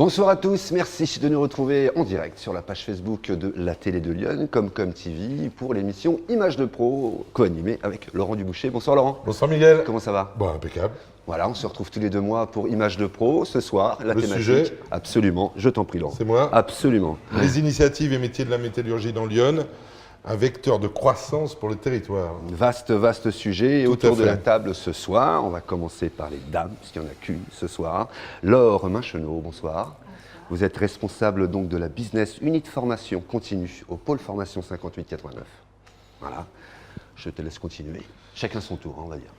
Bonsoir à tous, merci de nous retrouver en direct sur la page Facebook de la télé de Lyon, comme TV, pour l'émission Images de Pro, co-animée avec Laurent Duboucher. Bonsoir Laurent. Bonsoir Miguel. Comment ça va? Bon, impeccable. Voilà, on se retrouve tous les 2 mois pour Images de Pro. Ce soir, la thématique. Sujet. Absolument, je t'en prie Laurent. C'est moi. Absolument. Les initiatives et métiers de la métallurgie dans Lyon, un vecteur de croissance pour le territoire. Vaste sujet. Et Tout autour à de fait. la table ce soir, on va commencer par les dames, puisqu'il n'y en a qu'une ce soir. Laure Minchenot, bonsoir. Vous êtes responsable donc de la Business Unit Formation continue au pôle formation 5889. Voilà, je te laisse continuer. Chacun son tour, on va dire.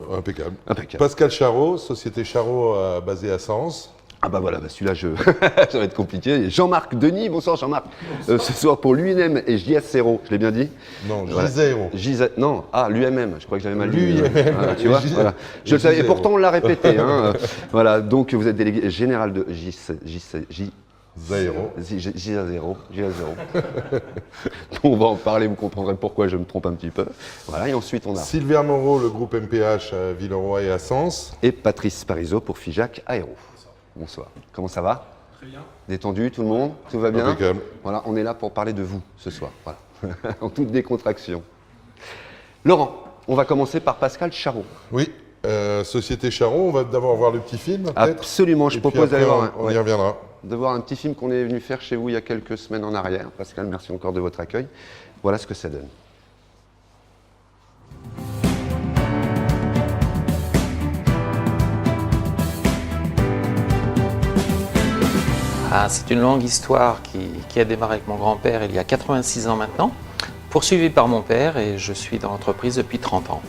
Impeccable. Impeccable. Pascal Charot, société Charot basée à Sens. Ah bah voilà, celui-là, ça va être compliqué. Et Jean-Marc Denis, bonsoir Jean-Marc. Ce soir pour l'UNM et JS0, je l'ai bien dit? Non, Voilà. J0. Non, l'UMM, je crois que j'avais mal lu. L'UMM. Voilà, tu vois, voilà. Je le savais, et pourtant on l'a répété. Voilà, donc vous êtes délégué général de J0. On va en parler, vous comprendrez pourquoi je me trompe un petit peu. Voilà, et ensuite on a... Sylvain Moreau, le groupe MPH à Villeroy et à Sens. Et Patrice Parizeau pour Figeac Aéro. Bonsoir. Comment ça va? Très bien. Détendu, tout le monde? Tout va bien? Impeccable. Voilà, on est là pour parler de vous ce soir. Voilà. En toute décontraction. Laurent, on va commencer par Pascal Charot. Oui, société Charot, on va d'abord voir le petit film, peut-être. Absolument, je Et puis propose d'aller après, voir on y reviendra. de voir un petit film qu'on est venu faire chez vous il y a quelques semaines en arrière. Pascal, merci encore de votre accueil. Voilà ce que ça donne. C'est une longue histoire qui a démarré avec mon grand-père il y a 86 ans maintenant, poursuivie par mon père, et je suis dans l'entreprise depuis 30 ans.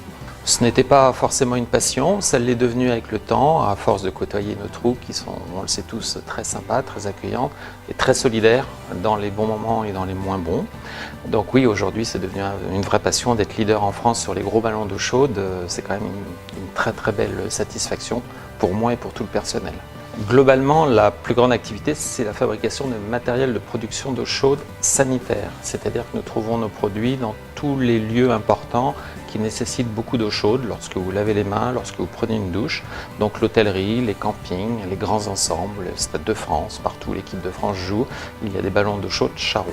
Ce n'était pas forcément une passion, ça l'est devenu avec le temps, à force de côtoyer nos troupes qui sont, on le sait tous, très sympas, très accueillantes et très solidaires dans les bons moments et dans les moins bons. Donc oui, aujourd'hui c'est devenu une vraie passion d'être leader en France sur les gros ballons d'eau chaude. C'est quand même une très très belle satisfaction pour moi et pour tout le personnel. Globalement, la plus grande activité, c'est la fabrication de matériel de production d'eau chaude sanitaire. C'est-à-dire que nous trouvons nos produits dans tous les lieux importants qui nécessitent beaucoup d'eau chaude, lorsque vous lavez les mains, lorsque vous prenez une douche. Donc l'hôtellerie, les campings, les grands ensembles, le Stade de France, partout où l'équipe de France joue, il y a des ballons d'eau chaude Charot.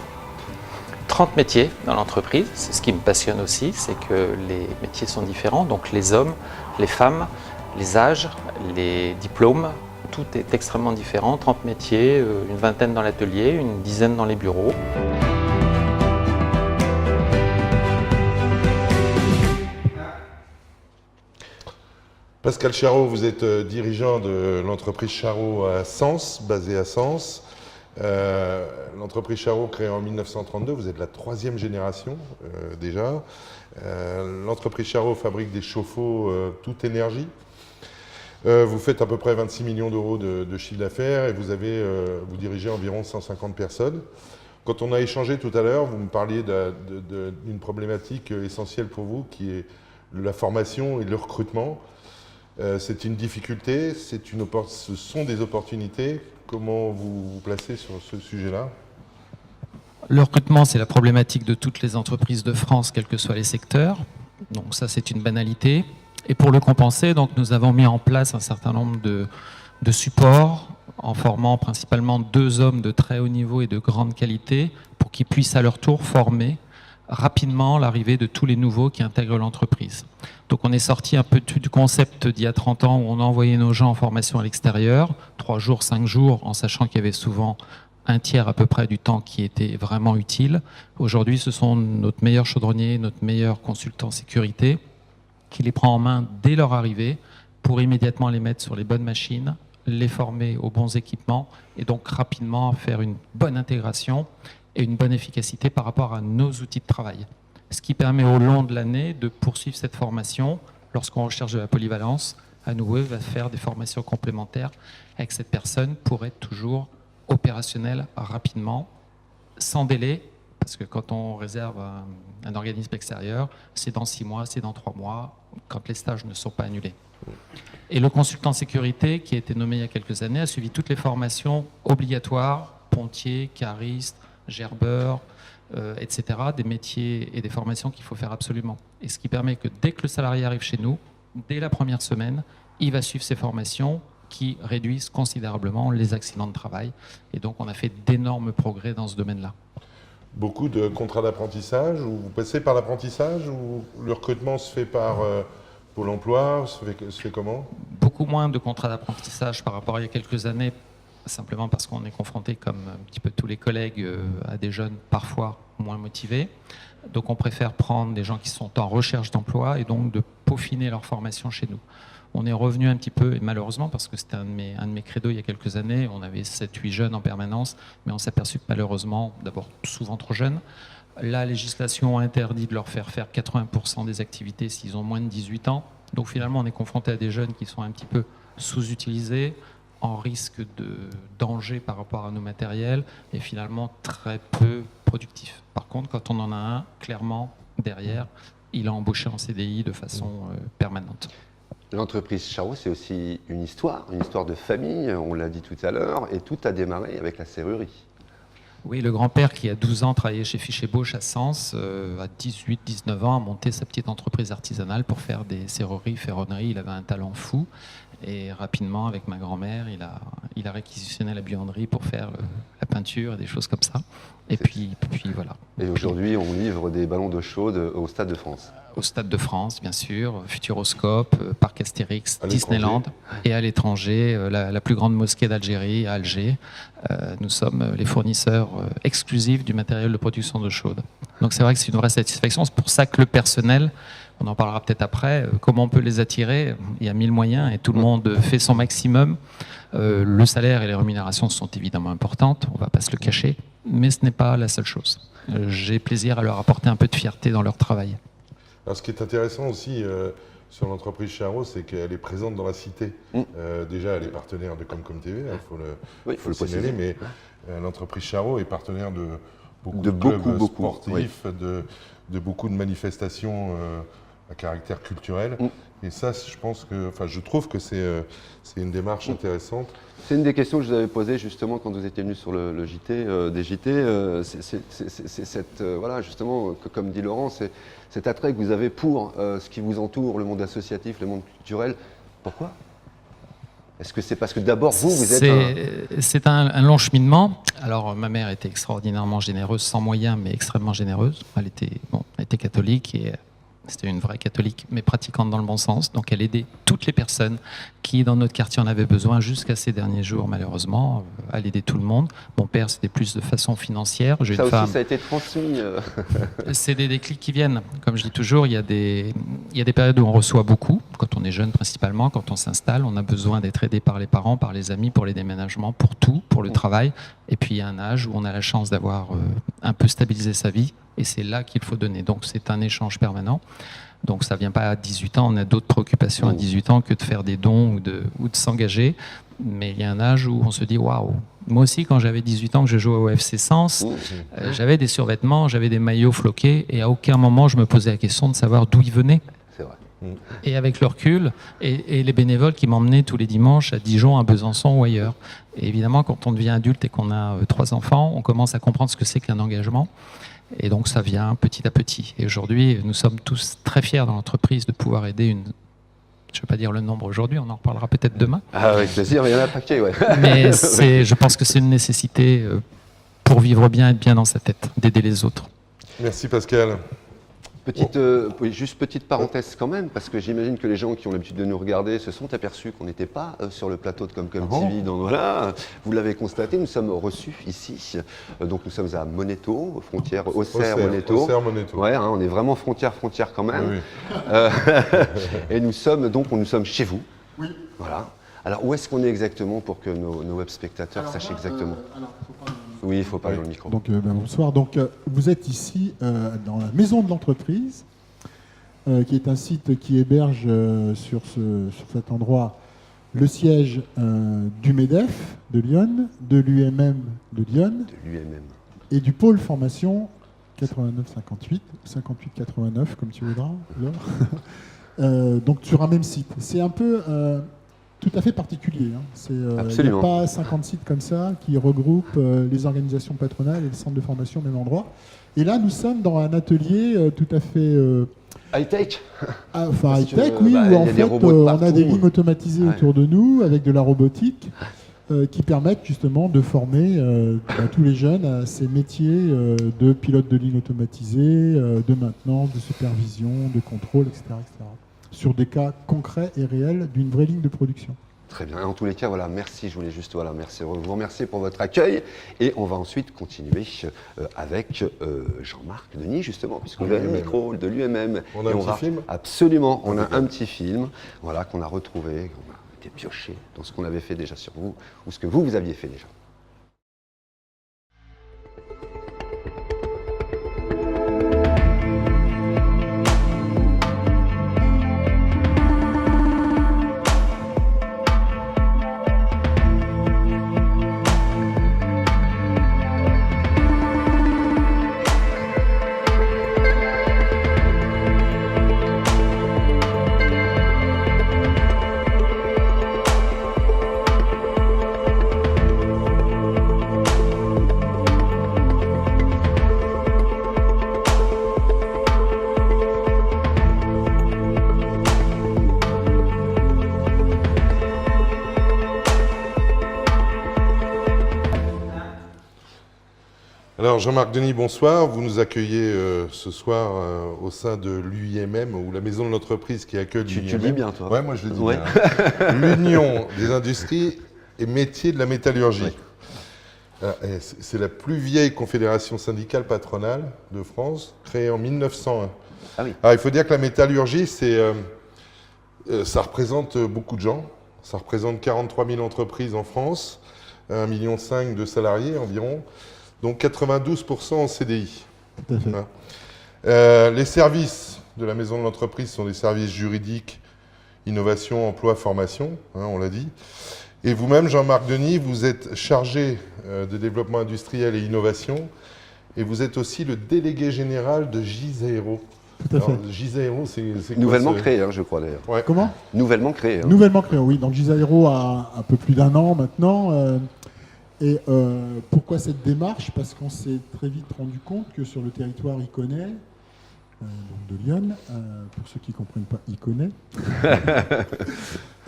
30 métiers dans l'entreprise, c'est ce qui me passionne aussi, c'est que les métiers sont différents, donc les hommes, les femmes, les âges, les diplômes, tout est extrêmement différent, 30 métiers, une vingtaine dans l'atelier, une dizaine dans les bureaux. Pascal Charot, vous êtes dirigeant de l'entreprise Charot à Sens, basée à Sens. L'entreprise Charot créée en 1932, vous êtes la 3e génération déjà. L'entreprise Charot fabrique des chauffe-eau toute énergie. Vous faites à peu près 26 millions d'euros de chiffre d'affaires et vous dirigez environ 150 personnes. Quand on a échangé tout à l'heure, vous me parliez d'une problématique essentielle pour vous qui est la formation et le recrutement. C'est une difficulté, ce sont des opportunités. Comment vous vous placez sur ce sujet-là? Le recrutement, c'est la problématique de toutes les entreprises de France, quels que soient les secteurs. Donc ça, c'est une banalité. Et pour le compenser, donc, nous avons mis en place un certain nombre de supports en formant principalement 2 hommes de très haut niveau et de grande qualité pour qu'ils puissent à leur tour former rapidement l'arrivée de tous les nouveaux qui intègrent l'entreprise. Donc on est sorti un peu du concept d'il y a 30 ans où on envoyait nos gens en formation à l'extérieur, 3 jours, 5 jours, en sachant qu'il y avait souvent un tiers à peu près du temps qui était vraiment utile. Aujourd'hui, ce sont notre meilleur chaudronnier, notre meilleur consultant sécurité qui les prend en main dès leur arrivée pour immédiatement les mettre sur les bonnes machines, les former aux bons équipements et donc rapidement faire une bonne intégration et une bonne efficacité par rapport à nos outils de travail. Ce qui permet au long de l'année de poursuivre cette formation. Lorsqu'on recherche de la polyvalence, à nouveau, va faire des formations complémentaires avec cette personne pour être toujours opérationnel rapidement, sans délai, parce que quand on réserve un organisme extérieur, c'est dans 6 mois, c'est dans 3 mois, quand les stages ne sont pas annulés. Et le consultant sécurité, qui a été nommé il y a quelques années, a suivi toutes les formations obligatoires, pontier, cariste, gerbeur, etc., des métiers et des formations qu'il faut faire absolument. Et ce qui permet que dès que le salarié arrive chez nous, dès la première semaine, il va suivre ses formations qui réduisent considérablement les accidents de travail. Et donc on a fait d'énormes progrès dans ce domaine-là. Beaucoup de contrats d'apprentissage, ou vous passez par l'apprentissage, ou le recrutement se fait par Pôle emploi, se fait comment? Beaucoup moins de contrats d'apprentissage par rapport à il y a quelques années, simplement parce qu'on est confronté, comme un petit peu tous les collègues, à des jeunes parfois moins motivés. Donc on préfère prendre des gens qui sont en recherche d'emploi et donc de peaufiner leur formation chez nous. On est revenu un petit peu, et malheureusement, parce que c'était un de mes credos il y a quelques années, on avait 7-8 jeunes en permanence, mais on s'est aperçu que malheureusement, d'abord souvent trop jeunes, la législation interdit de leur faire 80% des activités s'ils ont moins de 18 ans. Donc finalement, on est confronté à des jeunes qui sont un petit peu sous-utilisés, en risque de danger par rapport à nos matériels, et finalement très peu productifs. Par contre, quand on en a un, clairement, derrière, il a embauché en CDI de façon permanente. L'entreprise Charot, c'est aussi une histoire de famille, on l'a dit tout à l'heure, et tout a démarré avec la serrurerie. Oui, le grand-père qui a 12 ans travaillait chez Fichet-Bosch à Sens, à 18-19 ans, a monté sa petite entreprise artisanale pour faire des serrureries, ferronneries. Il avait un talent fou. Et rapidement, avec ma grand-mère, il a réquisitionné la buanderie pour faire la peinture et des choses comme ça. Et puis voilà. Et aujourd'hui, on livre des ballons d'eau chaude au Stade de France. Au Stade de France, bien sûr, Futuroscope, Parc Astérix, Disneyland, et à l'étranger, la plus grande mosquée d'Algérie, à Alger. Nous sommes les fournisseurs exclusifs du matériel de production d'eau chaude. Donc c'est vrai que c'est une vraie satisfaction. C'est pour ça que le personnel, on en parlera peut-être après, comment on peut les attirer. Il y a 1000 moyens et tout le monde fait son maximum. Le salaire et les rémunérations sont évidemment importantes, on ne va pas se le cacher, mais ce n'est pas la seule chose. J'ai plaisir à leur apporter un peu de fierté dans leur travail. Alors, ce qui est intéressant aussi sur l'entreprise Charot, c'est qu'elle est présente dans la cité. Déjà, elle est partenaire de Comcom TV, il faut le signaler, mais l'entreprise Charot est partenaire de beaucoup de clubs sportifs, de beaucoup de manifestations à caractère culturel. Et ça, je trouve que c'est une démarche intéressante. C'est une des questions que je vous avais posées justement quand vous étiez venu sur le JT, des JT. C'est cette, voilà, justement, comme dit Laurent, c'est cet attrait que vous avez pour ce qui vous entoure, le monde associatif, le monde culturel. Pourquoi? Est-ce que c'est parce que d'abord vous êtes C'est un long cheminement. Alors ma mère était extraordinairement généreuse, sans moyens, mais extrêmement généreuse. Elle était catholique et c'était une vraie catholique, mais pratiquante dans le bon sens. Donc elle aidait toutes les personnes qui, dans notre quartier, en avaient besoin jusqu'à ces derniers jours, malheureusement. Elle aidait tout le monde. Mon père, c'était plus de façon financière. J'ai une femme. Ça a été transmis. C'est des déclics qui viennent. Comme je dis toujours, il y a des périodes où on reçoit beaucoup, quand on est jeune principalement, quand on s'installe. On a besoin d'être aidé par les parents, par les amis, pour les déménagements, pour tout, pour le travail. Et puis il y a un âge où on a la chance d'avoir un peu stabilisé sa vie. Et c'est là qu'il faut donner. Donc c'est un échange permanent. Donc ça ne vient pas à 18 ans, on a d'autres préoccupations à 18 ans que de faire des dons ou de s'engager. Mais il y a un âge où on se dit waouh. Moi aussi, quand j'avais 18 ans, que je jouais au FC Sens, j'avais des survêtements, j'avais des maillots floqués, et à aucun moment je me posais la question de savoir d'où ils venaient. C'est vrai. Et avec le recul, et les bénévoles qui m'emmenaient tous les dimanches à Dijon, à Besançon ou ailleurs. Et évidemment, quand on devient adulte et qu'on a 3 enfants, on commence à comprendre ce que c'est qu'un engagement. Et donc ça vient petit à petit. Et aujourd'hui, nous sommes tous très fiers dans l'entreprise de pouvoir aider je ne vais pas dire le nombre aujourd'hui, on en reparlera peut-être demain. Ah, avec plaisir, mais il y en a un paquet, ouais. Mais je pense que c'est une nécessité pour vivre bien, être bien dans sa tête, d'aider les autres. Merci Pascal. Juste petite parenthèse quand même, parce que j'imagine que les gens qui ont l'habitude de nous regarder se sont aperçus qu'on n'était pas sur le plateau de Comcom TV. Donc voilà, vous l'avez constaté, nous sommes reçus ici. Donc nous sommes à Moneto, frontière Auxerre-Moneto. Auxerre-Moneto. Ouais, on est vraiment frontière quand même. Oui. Et nous sommes chez vous. Oui. Voilà. Alors où est-ce qu'on est exactement pour que nos web spectateurs sachent exactement Oui, il faut parler dans le micro. Donc, bonsoir. Donc, vous êtes ici dans la maison de l'entreprise, qui est un site qui héberge sur cet endroit le siège du MEDEF de Lyon, de l'UMM de Lyon, et du pôle formation 89-58, 58-89, comme tu voudras. Donc, sur un même site. C'est un peu tout à fait particulier. Hein. Il n'y a pas 50 sites comme ça qui regroupent les organisations patronales et les centres de formation au même endroit. Et là, nous sommes dans un atelier tout à fait High-tech. Enfin, Parce que, high-tech, oui, bah, où il y en a des fait, robots de on a partout. des lignes automatisées Ouais. autour de nous avec de la robotique qui permettent justement de former tous les jeunes à ces métiers de pilote de ligne automatisée, de maintenance, de supervision, de contrôle, etc., etc. Sur des cas concrets et réels d'une vraie ligne de production. Très bien. En tous les cas, voilà, merci. Je voulais juste vous remercier pour votre accueil. Et on va ensuite continuer avec Jean-Marc Denis, justement, puisque vous avez le micro de l'UMM. On a un petit film ? Absolument. On a un petit film voilà, qu'on a retrouvé, qu'on a été pioché dans ce qu'on avait fait déjà sur vous, ou ce que vous aviez fait déjà. Alors Jean-Marc Denis, bonsoir. Vous nous accueillez ce soir au sein de l'UIMM, ou la maison de l'entreprise qui accueille l'UIMM. Tu le dis bien, toi. Ouais, moi je le dis Ouais. bien. L'Union des industries et métiers de la métallurgie. C'est la plus vieille confédération syndicale patronale de France, créée en 1901. Ah oui. Alors, il faut dire que la métallurgie, ça représente beaucoup de gens. Ça représente 43 000 entreprises en France, 1,5 million de salariés environ, donc 92% en CDI. Tout à fait. Hein. Les services de la maison de l'entreprise sont des services juridiques, innovation, emploi, formation, hein, on l'a dit. Et vous-même, Jean-Marc Denis, vous êtes chargé de développement industriel et innovation, et vous êtes aussi le délégué général de Gisaero. Tout à fait. Gisaero, c'est quoi Nouvellement créé, hein, je crois d'ailleurs. Ouais. Comment ? Nouvellement créé. Hein. Nouvellement créé, oui. Donc Gisaero a un peu plus d'1 an maintenant. Et pourquoi cette démarche ? Parce qu'on s'est très vite rendu compte que sur le territoire Iconais, donc de Lyon, pour ceux qui ne comprennent pas Iconais,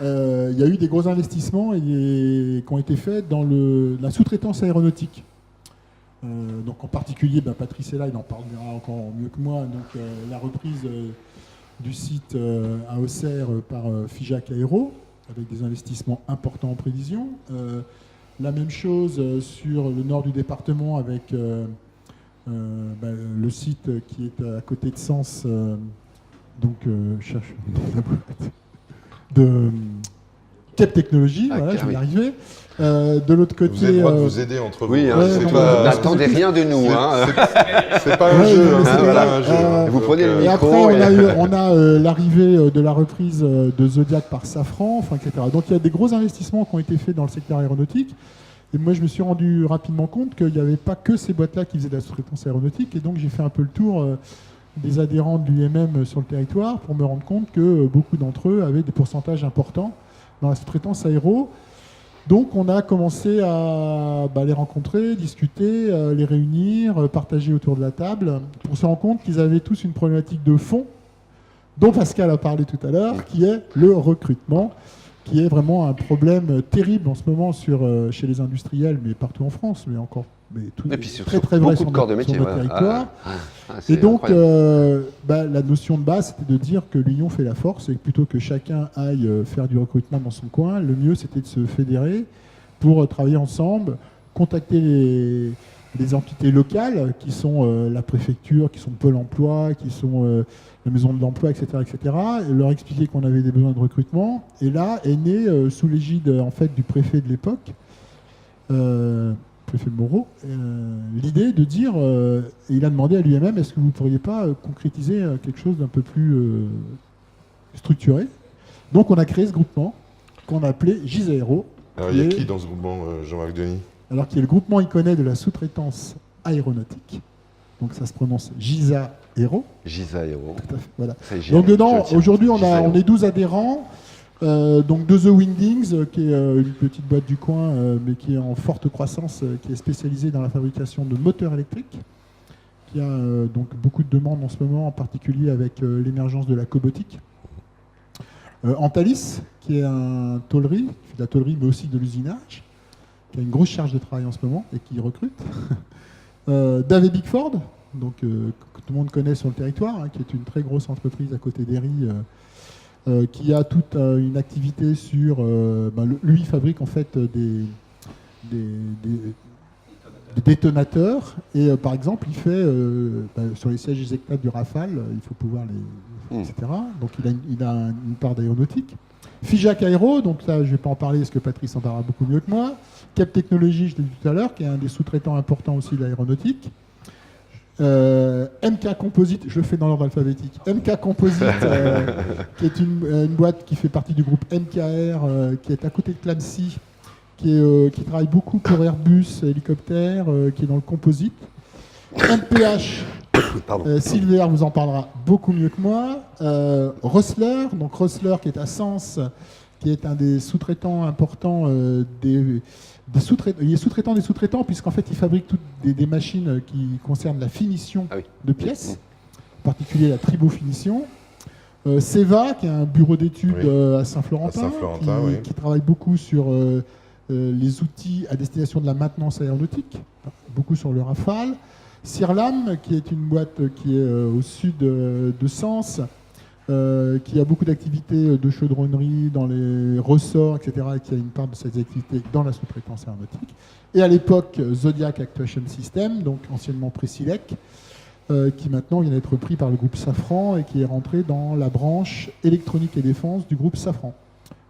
il y a eu des gros investissements qui ont été faits dans la sous-traitance aéronautique. Donc en particulier, Patrice est là, il en parlera encore mieux que moi. Donc la reprise du site à Auxerre par Figeac Aéro, avec des investissements importants en prévision. La même chose sur le nord du département avec le site qui est à côté de Sens, je cherche de Cap Technologies, voilà, je vais y arriver. De l'autre côté, Vous avez le droit de vous aider entre vous. Oui, hein, Ouais, n'attendez rien de nous. Hein. C'est pas un jeu. mais Hein, c'est voilà, pas- un jeu. Vous prenez le Et après, micro. on a l'arrivée de la reprise de Zodiac par Safran, enfin, etc. Donc il y a des gros investissements qui ont été faits dans le secteur aéronautique. Et moi, je me suis rendu rapidement compte qu'il n'y avait pas que ces boîtes-là qui faisaient de la sous-traitance aéronautique. Et donc, j'ai fait un peu le tour des adhérents de l'UMM sur le territoire pour me rendre compte que beaucoup d'entre eux avaient des pourcentages importants dans la sous-traitance aéro. Donc, on a commencé à les rencontrer, discuter, les réunir, partager autour de la table, pour se rendre compte qu'ils avaient tous une problématique de fond, dont Pascal a parlé tout à l'heure, qui est le recrutement, qui est vraiment un problème terrible en ce moment chez les industriels, mais partout en France, Et puis sur, très sur très vrai beaucoup de corps de métier. sur notre voilà. territoire. C'est Et donc, incroyable. la notion de base, c'était de dire que l'union fait la force et que plutôt que chacun aille faire du recrutement dans son coin, le mieux, c'était de se fédérer pour travailler ensemble, contacter les entités locales qui sont la préfecture, qui sont Pôle emploi, qui sont la maison de l'emploi, etc., etc., et leur expliquer qu'on avait des besoins de recrutement. Et là est né, sous l'égide en fait, du préfet de l'époque, préfet Moreau, l'idée de dire, et il a demandé à l'UMM, est-ce que vous ne pourriez pas concrétiser quelque chose d'un peu plus structuré. Donc on a créé ce groupement qu'on a appelé Gisaero. Alors, il y a qui dans ce groupement, Jean-Marc Denis ? Alors qui est le groupement iconais de la sous-traitance aéronautique. Donc ça se prononce Gisaero. Gisaero. Voilà. Ça, j'y Donc arrive, dedans, je le tiens. aujourd'hui, on Gisaero. est 12 adhérents. Donc de The Windings, qui est une petite boîte du coin, mais qui est en forte croissance, qui est spécialisée dans la fabrication de moteurs électriques, qui a donc beaucoup de demandes en ce moment, en particulier avec l'émergence de la cobotique. Antalis, qui est un tôlerie, qui fait de la tôlerie mais aussi de l'usinage, qui a une grosse charge de travail en ce moment et qui recrute. David Bickford, donc, que tout le monde connaît sur le territoire, hein, qui est une très grosse entreprise à côté d'Ery, qui a toute une activité sur... lui fabrique en fait des détonateurs et par exemple il fait sur les sièges éjectables du Rafale, il faut pouvoir les... etc. Donc il a une part d'aéronautique. Figeac Aero, donc là je ne vais pas en parler parce que Patrice en parlera beaucoup mieux que moi. Cap Technologies, je l'ai dit tout à l'heure, qui est un des sous-traitants importants aussi de l'aéronautique. MK Composite, je le fais dans l'ordre alphabétique. MK Composite, qui est une boîte qui fait partie du groupe MKR, qui est à côté de Clamcy, qui travaille beaucoup pour Airbus, hélicoptère, qui est dans le composite. MPH, Silver vous en parlera beaucoup mieux que moi. Rossler, donc Rossler qui est à Sens, qui est un des sous-traitants importants il est sous-traitant des sous-traitants puisqu'en fait il fabrique toutes des machines qui concernent la finition de pièces, en particulier la tribofinition. Seva, qui est un bureau d'études à Saint-Florentin, qui travaille beaucoup sur les outils à destination de la maintenance aéronautique, beaucoup sur le Rafale. Cirlam, qui est une boîte qui est au sud de Sens, qui a beaucoup d'activités de chaudronnerie dans les ressorts, etc., et qui a une part de ces activités dans la sous-traitance aéronautique. Et à l'époque, Zodiac Actuation System, donc anciennement Présilec, qui maintenant vient d'être pris par le groupe Safran et qui est rentré dans la branche électronique et défense du groupe Safran.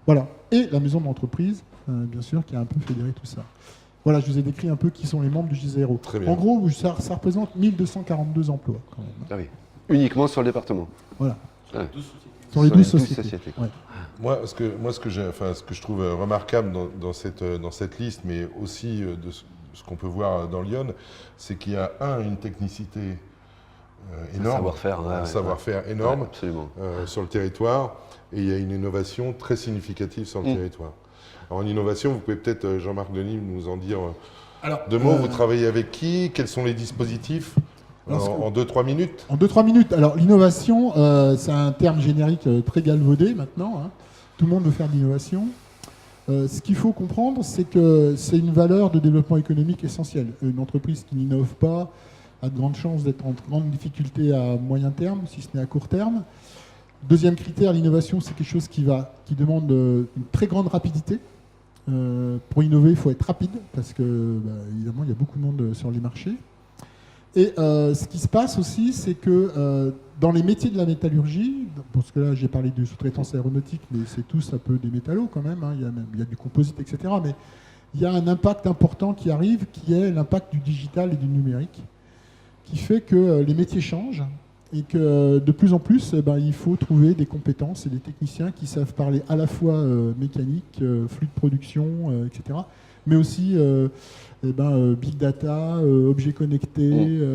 Voilà. Et la maison d'entreprise, bien sûr, qui a un peu fédéré tout ça. Voilà, je vous ai décrit un peu qui sont les membres du GIS-Aéro. En gros, ça représente 1242 emplois, quand même. Ah oui. Uniquement sur le département. Voilà. Ah. Sur les 12 sociétés. Ouais. Moi, ce que je trouve remarquable dans cette liste, mais aussi de ce qu'on peut voir dans Lyon, c'est qu'il y a une technicité énorme, un savoir-faire énorme sur le territoire, et il y a une innovation très significative sur le territoire. Alors en innovation, vous pouvez peut-être, Jean-Marc Denis, nous en dire deux mots. Vous travaillez avec qui? Quels sont les dispositifs? En 2-3 minutes. En 2-3 minutes. Alors l'innovation, c'est un terme générique très galvaudé maintenant. Hein. Tout le monde veut faire de l'innovation. Ce qu'il faut comprendre, c'est que c'est une valeur de développement économique essentielle. Une entreprise qui n'innove pas a de grandes chances d'être en grande difficulté à moyen terme, si ce n'est à court terme. Deuxième critère, l'innovation, c'est quelque chose qui demande une très grande rapidité. Pour innover, il faut être rapide, parce que, évidemment, il y a beaucoup de monde sur les marchés. Et ce qui se passe aussi, c'est que dans les métiers de la métallurgie, parce que là, j'ai parlé de sous-traitance aéronautique, mais c'est tous un peu des métallos quand même, hein, il y a du composite, etc. Mais il y a un impact important qui arrive, qui est l'impact du digital et du numérique, qui fait que les métiers changent. Et que de plus en plus, il faut trouver des compétences et des techniciens qui savent parler à la fois mécanique, flux de production, etc., mais aussi big data, objets connectés,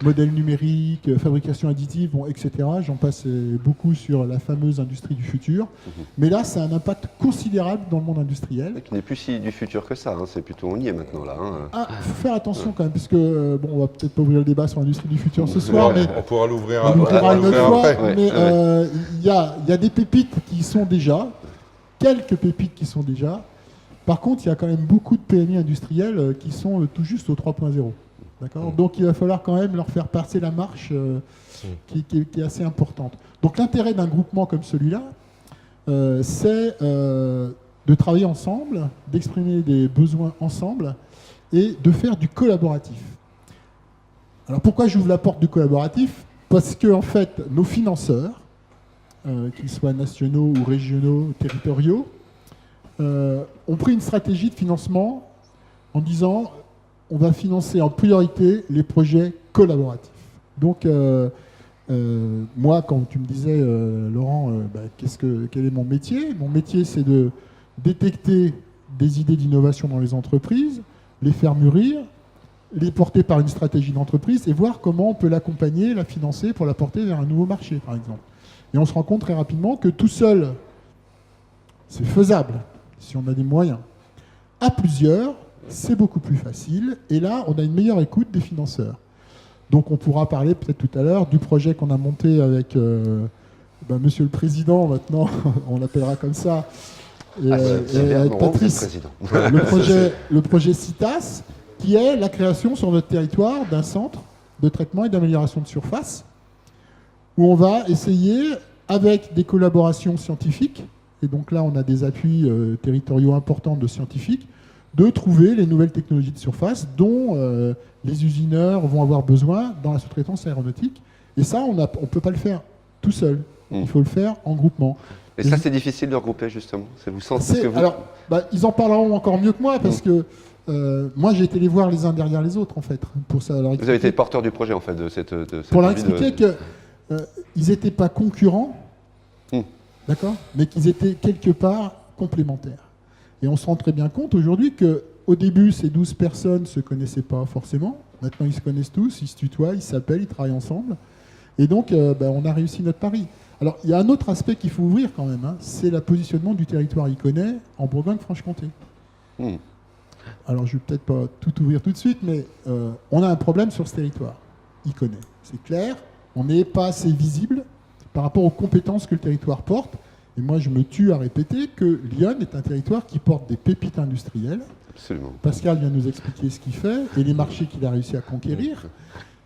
modèles numériques, fabrication additive, etc. J'en passe beaucoup sur la fameuse industrie du futur. Mais là, ça a un impact considérable dans le monde industriel. Qui n'est plus si du futur que ça, hein. C'est plutôt on y est maintenant là. Hein. Ah, il faut faire attention quand même, parce que, on va peut-être pas ouvrir le débat sur l'industrie du futur ce soir, mais on pourra l'ouvrir une autre fois. après. Mais il y a des pépites qui sont déjà, quelques pépites qui sont déjà. Par contre, il y a quand même beaucoup de PMI industrielles qui sont tout juste au 3.0. D'accord ? Donc il va falloir quand même leur faire passer la marche qui est assez importante. Donc l'intérêt d'un groupement comme celui-là, c'est de travailler ensemble, d'exprimer des besoins ensemble et de faire du collaboratif. Alors pourquoi j'ouvre la porte du collaboratif ? Parce que en fait, nos financeurs, qu'ils soient nationaux ou régionaux, territoriaux, ont pris une stratégie de financement en disant on va financer en priorité les projets collaboratifs. Donc moi, quand tu me disais, Laurent, quel est mon métier ? Mon métier, c'est de détecter des idées d'innovation dans les entreprises, les faire mûrir, les porter par une stratégie d'entreprise et voir comment on peut l'accompagner, la financer pour la porter vers un nouveau marché, par exemple. Et on se rend compte très rapidement que tout seul, c'est faisable si on a des moyens. À plusieurs, c'est beaucoup plus facile. Et là, on a une meilleure écoute des financeurs. Donc on pourra parler peut-être tout à l'heure du projet qu'on a monté avec Monsieur le Président, maintenant, on l'appellera comme ça, et avec Patrice, le projet CITAS, qui est la création sur notre territoire d'un centre de traitement et d'amélioration de surface, où on va essayer, avec des collaborations scientifiques, et donc là on a des appuis territoriaux importants de scientifiques, de trouver les nouvelles technologies de surface dont les usineurs vont avoir besoin dans la sous-traitance aéronautique. Et ça, on ne peut pas le faire tout seul. Il faut le faire en groupement. Et ça, c'est difficile de regrouper, justement. Vous sentez que vous... Alors, ils en parleront encore mieux que moi, parce que moi, j'ai été les voir les uns derrière les autres, en fait. Pour ça, vous avez été porteur du projet, en fait, de cette pour leur expliquer qu'ils n'étaient pas concurrents, d'accord, mais qu'ils étaient quelque part complémentaires. Et on se rend très bien compte aujourd'hui qu'au début, ces 12 personnes ne se connaissaient pas forcément. Maintenant, ils se connaissent tous, ils se tutoient, ils s'appellent, ils travaillent ensemble. Et donc, on a réussi notre pari. Alors, il y a un autre aspect qu'il faut ouvrir quand même, hein, c'est le positionnement du territoire iconais en Bourgogne-Franche-Comté. Alors, je ne vais peut-être pas tout ouvrir tout de suite, mais on a un problème sur ce territoire iconais. C'est clair, on n'est pas assez visible par rapport aux compétences que le territoire porte. Et moi, je me tue à répéter que Lyon est un territoire qui porte des pépites industrielles. Absolument. Pascal vient nous expliquer ce qu'il fait et les marchés qu'il a réussi à conquérir.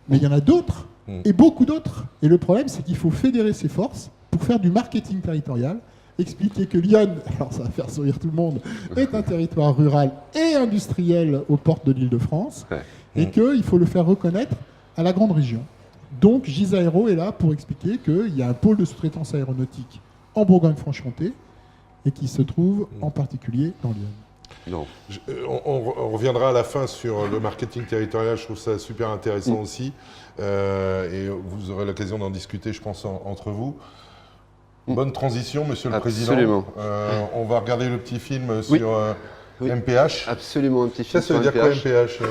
Mais il y en a d'autres, et beaucoup d'autres. Et le problème, c'est qu'il faut fédérer ses forces pour faire du marketing territorial, expliquer que Lyon, alors ça va faire sourire tout le monde, est un territoire rural et industriel aux portes de l'Île-de-France, et qu'il faut le faire reconnaître à la grande région. Donc Gisaero est là pour expliquer qu'il y a un pôle de sous-traitance aéronautique en Bourgogne-Franche-Comté, et qui se trouve en particulier dans Lyon. Non. On reviendra à la fin sur le marketing territorial, je trouve ça super intéressant aussi, et vous aurez l'occasion d'en discuter, je pense, entre vous. Bonne transition, Monsieur le Président. Absolument. On va regarder le petit film sur MPH. Absolument, un petit film Ça veut dire quoi, MPH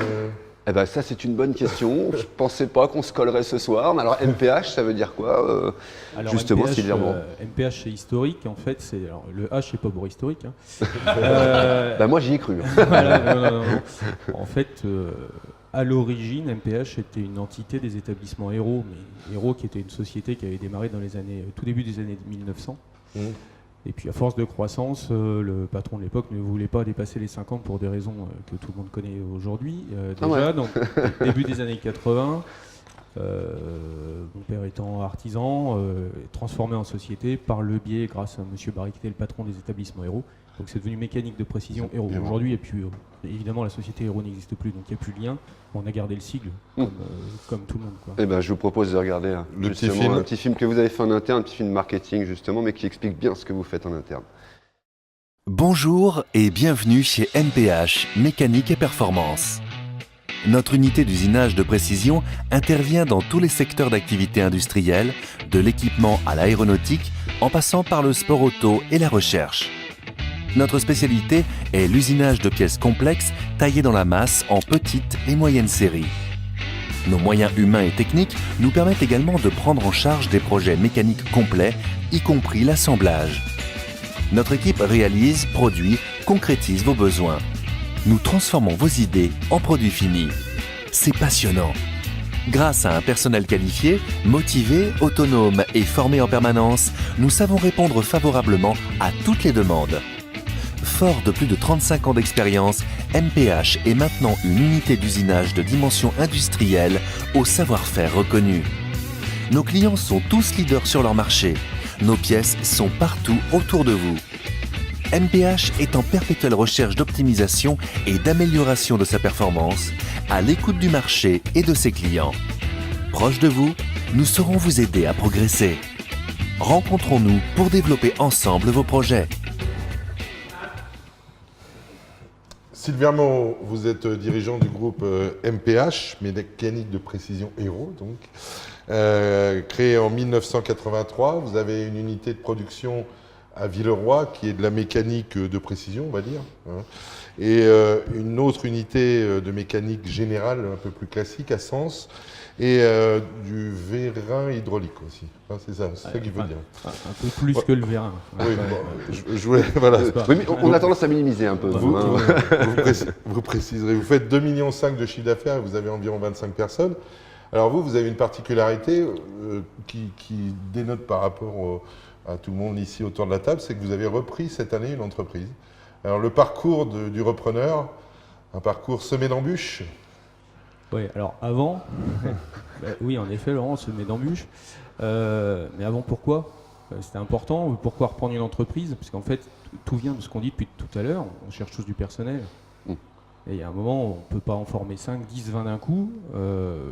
Eh ben, ça, c'est une bonne question. Je ne pensais pas qu'on se collerait ce soir. Mais alors, MPH, ça veut dire quoi alors, justement, MPH, Sylvia Bon. MPH, c'est historique. En fait, alors, le H, c'est pas pour historique. Hein. Moi, j'y ai cru. Voilà, non. En fait, à l'origine, MPH était une entité des établissements Hérault, mais Hérault qui était une société qui avait démarré dans les années, tout début des années 1900. Et puis à force de croissance, le patron de l'époque ne voulait pas dépasser les 50 pour des raisons que tout le monde connaît aujourd'hui. Donc début des années 80, mon père étant artisan, transformé en société par le biais, grâce à M. Barry qui était le patron des établissements Hérault. Donc c'est devenu mécanique de précision Hérault. Aujourd'hui, et puis évidemment la société Hérault n'existe plus, donc il n'y a plus de lien. On a gardé le sigle, comme tout le monde. Quoi. Eh ben, je vous propose de regarder un petit film que vous avez fait en interne, un petit film marketing justement, mais qui explique bien ce que vous faites en interne. Bonjour et bienvenue chez MPH, Mécanique et Performance. Notre unité d'usinage de précision intervient dans tous les secteurs d'activité industrielle, de l'équipement à l'aéronautique, en passant par le sport auto et la recherche. Notre spécialité est l'usinage de pièces complexes taillées dans la masse en petites et moyennes séries. Nos moyens humains et techniques nous permettent également de prendre en charge des projets mécaniques complets, y compris l'assemblage. Notre équipe réalise, produit, concrétise vos besoins. Nous transformons vos idées en produits finis. C'est passionnant. Grâce à un personnel qualifié, motivé, autonome et formé en permanence, nous savons répondre favorablement à toutes les demandes. Fort de plus de 35 ans d'expérience, MPH est maintenant une unité d'usinage de dimension industrielle au savoir-faire reconnu. Nos clients sont tous leaders sur leur marché. Nos pièces sont partout autour de vous. MPH est en perpétuelle recherche d'optimisation et d'amélioration de sa performance, à l'écoute du marché et de ses clients. Proche de vous, nous saurons vous aider à progresser. Rencontrons-nous pour développer ensemble vos projets. Sylvia Mo, vous êtes dirigeant du groupe MPH, Mécanique de Précision Hérault, donc. Créé en 1983, vous avez une unité de production à Villeroy qui est de la mécanique de précision, on va dire, hein, et une autre unité de mécanique générale un peu plus classique à Sens, et du vérin hydraulique aussi. Hein, c'est ça qu'il veut dire. Un peu plus que le vérin. Oui, je voulais, voilà. Oui, mais on a tendance à minimiser un peu. Vous préciserez, vous faites 2,5 millions de chiffre d'affaires et vous avez environ 25 personnes. Alors vous avez une particularité qui dénote par rapport à tout le monde ici autour de la table, c'est que vous avez repris cette année une entreprise. Alors le parcours du repreneur, un parcours semé d'embûches. Oui, alors avant, oui, en effet, Laurent, semé d'embûches. Mais avant, pourquoi c'était important. Pourquoi reprendre une entreprise? Parce qu'en fait, tout vient de ce qu'on dit depuis tout à l'heure. On cherche tous du personnel. Et il y a un moment où on ne peut pas en former 5, 10, 20 d'un coup.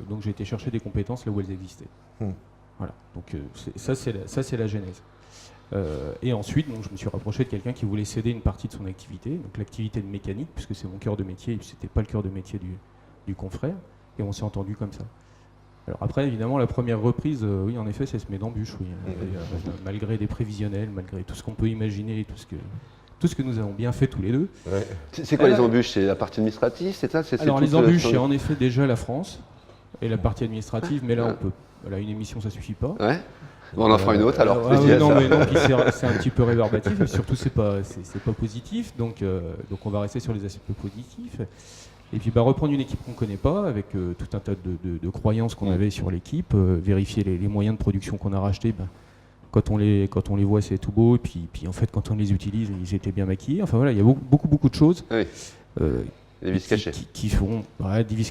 Donc j'ai été chercher des compétences là où elles existaient. Voilà. Donc ça, c'est la genèse. Et ensuite, donc, je me suis rapproché de quelqu'un qui voulait céder une partie de son activité, donc l'activité de mécanique, puisque c'est mon cœur de métier, et c'était pas le cœur de métier du confrère, et on s'est entendu comme ça. Alors après, évidemment, la première reprise, oui, en effet, c'est semer d'embûches, oui. Malgré des prévisionnels, malgré tout ce qu'on peut imaginer, tout ce que nous avons bien fait tous les deux. Ouais. C'est quoi les embûches? C'est la partie administrative, c'est ça? Alors les embûches, c'est en effet déjà la France et la partie administrative, mais là, on peut. Voilà, une émission, ça suffit pas. Ouais. Bon, on en fera une autre alors. Non, mais non, puis c'est un petit peu rébarbatif, et surtout c'est pas positif, donc on va rester sur les aspects positifs. Et puis reprendre une équipe qu'on ne connaît pas, avec tout un tas de croyances qu'on avait sur l'équipe, vérifier les moyens de production qu'on a rachetés. Quand on les voit, c'est tout beau, et puis en fait quand on les utilise, ils étaient bien maquillés. Enfin voilà, il y a beaucoup de choses. Oui. Des vis cachés. Qui font.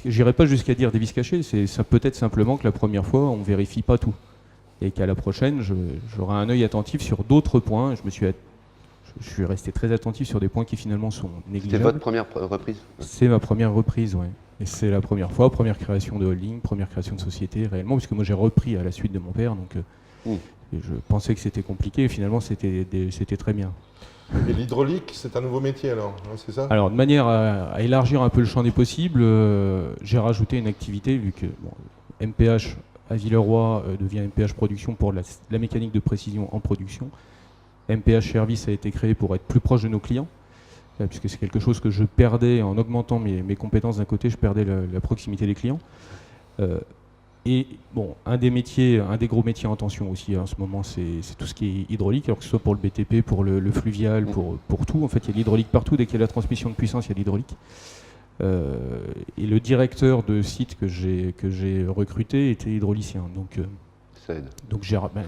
J'irai pas jusqu'à dire des vis cachés, ça peut être simplement que la première fois on vérifie pas tout. Et qu'à la prochaine, j'aurai un œil attentif sur d'autres points. Je suis resté très attentif sur des points qui finalement sont négligeables. C'était votre première reprise? C'est ma première reprise, oui. Et c'est la première fois, première création de holding, première création de société réellement, puisque moi j'ai repris à la suite de mon père, donc et je pensais que c'était compliqué, et finalement c'était très bien. Et l'hydraulique, c'est un nouveau métier alors, c'est ça? Alors de manière à élargir un peu le champ des possibles, j'ai rajouté une activité, vu que MPH à Villeroy devient MPH Production pour la mécanique de précision en production. MPH Service a été créé pour être plus proche de nos clients, puisque c'est quelque chose que je perdais en augmentant mes compétences d'un côté, je perdais la proximité des clients. Et bon, un des gros métiers en tension aussi en ce moment, c'est tout ce qui est hydraulique, alors que ce soit pour le BTP, pour le fluvial, pour tout. En fait, il y a de l'hydraulique partout. Dès qu'il y a la transmission de puissance, il y a de l'hydraulique. Et le directeur de site que j'ai recruté était hydraulicien. Donc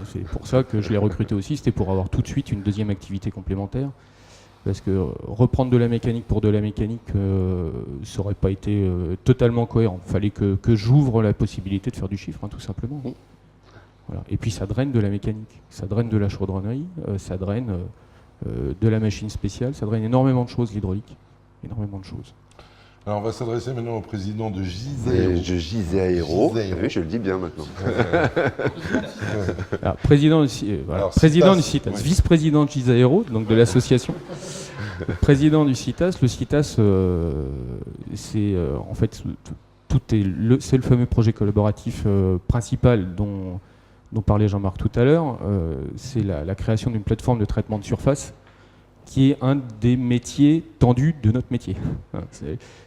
c'est pour ça que je l'ai recruté aussi, c'était pour avoir tout de suite une deuxième activité complémentaire. Parce que reprendre de la mécanique pour de la mécanique, ça n'aurait pas été totalement cohérent. Il fallait que j'ouvre la possibilité de faire du chiffre, tout simplement. Voilà. Et puis ça draine de la mécanique, ça draine de la chaudronnerie, ça draine de la machine spéciale, ça draine énormément de choses, l'hydraulique. Énormément de choses. Alors on va s'adresser maintenant au président de Gisèle. De Gisèle. Oui, je le dis bien maintenant. Alors, président du CITAS, vice-président de Gisèle, donc de l'association. Président du CITAS, le CITAS, c'est en fait c'est le fameux projet collaboratif principal dont parlait Jean-Marc tout à l'heure. C'est la création d'une plateforme de traitement de surface, qui est un des métiers tendus de notre métier.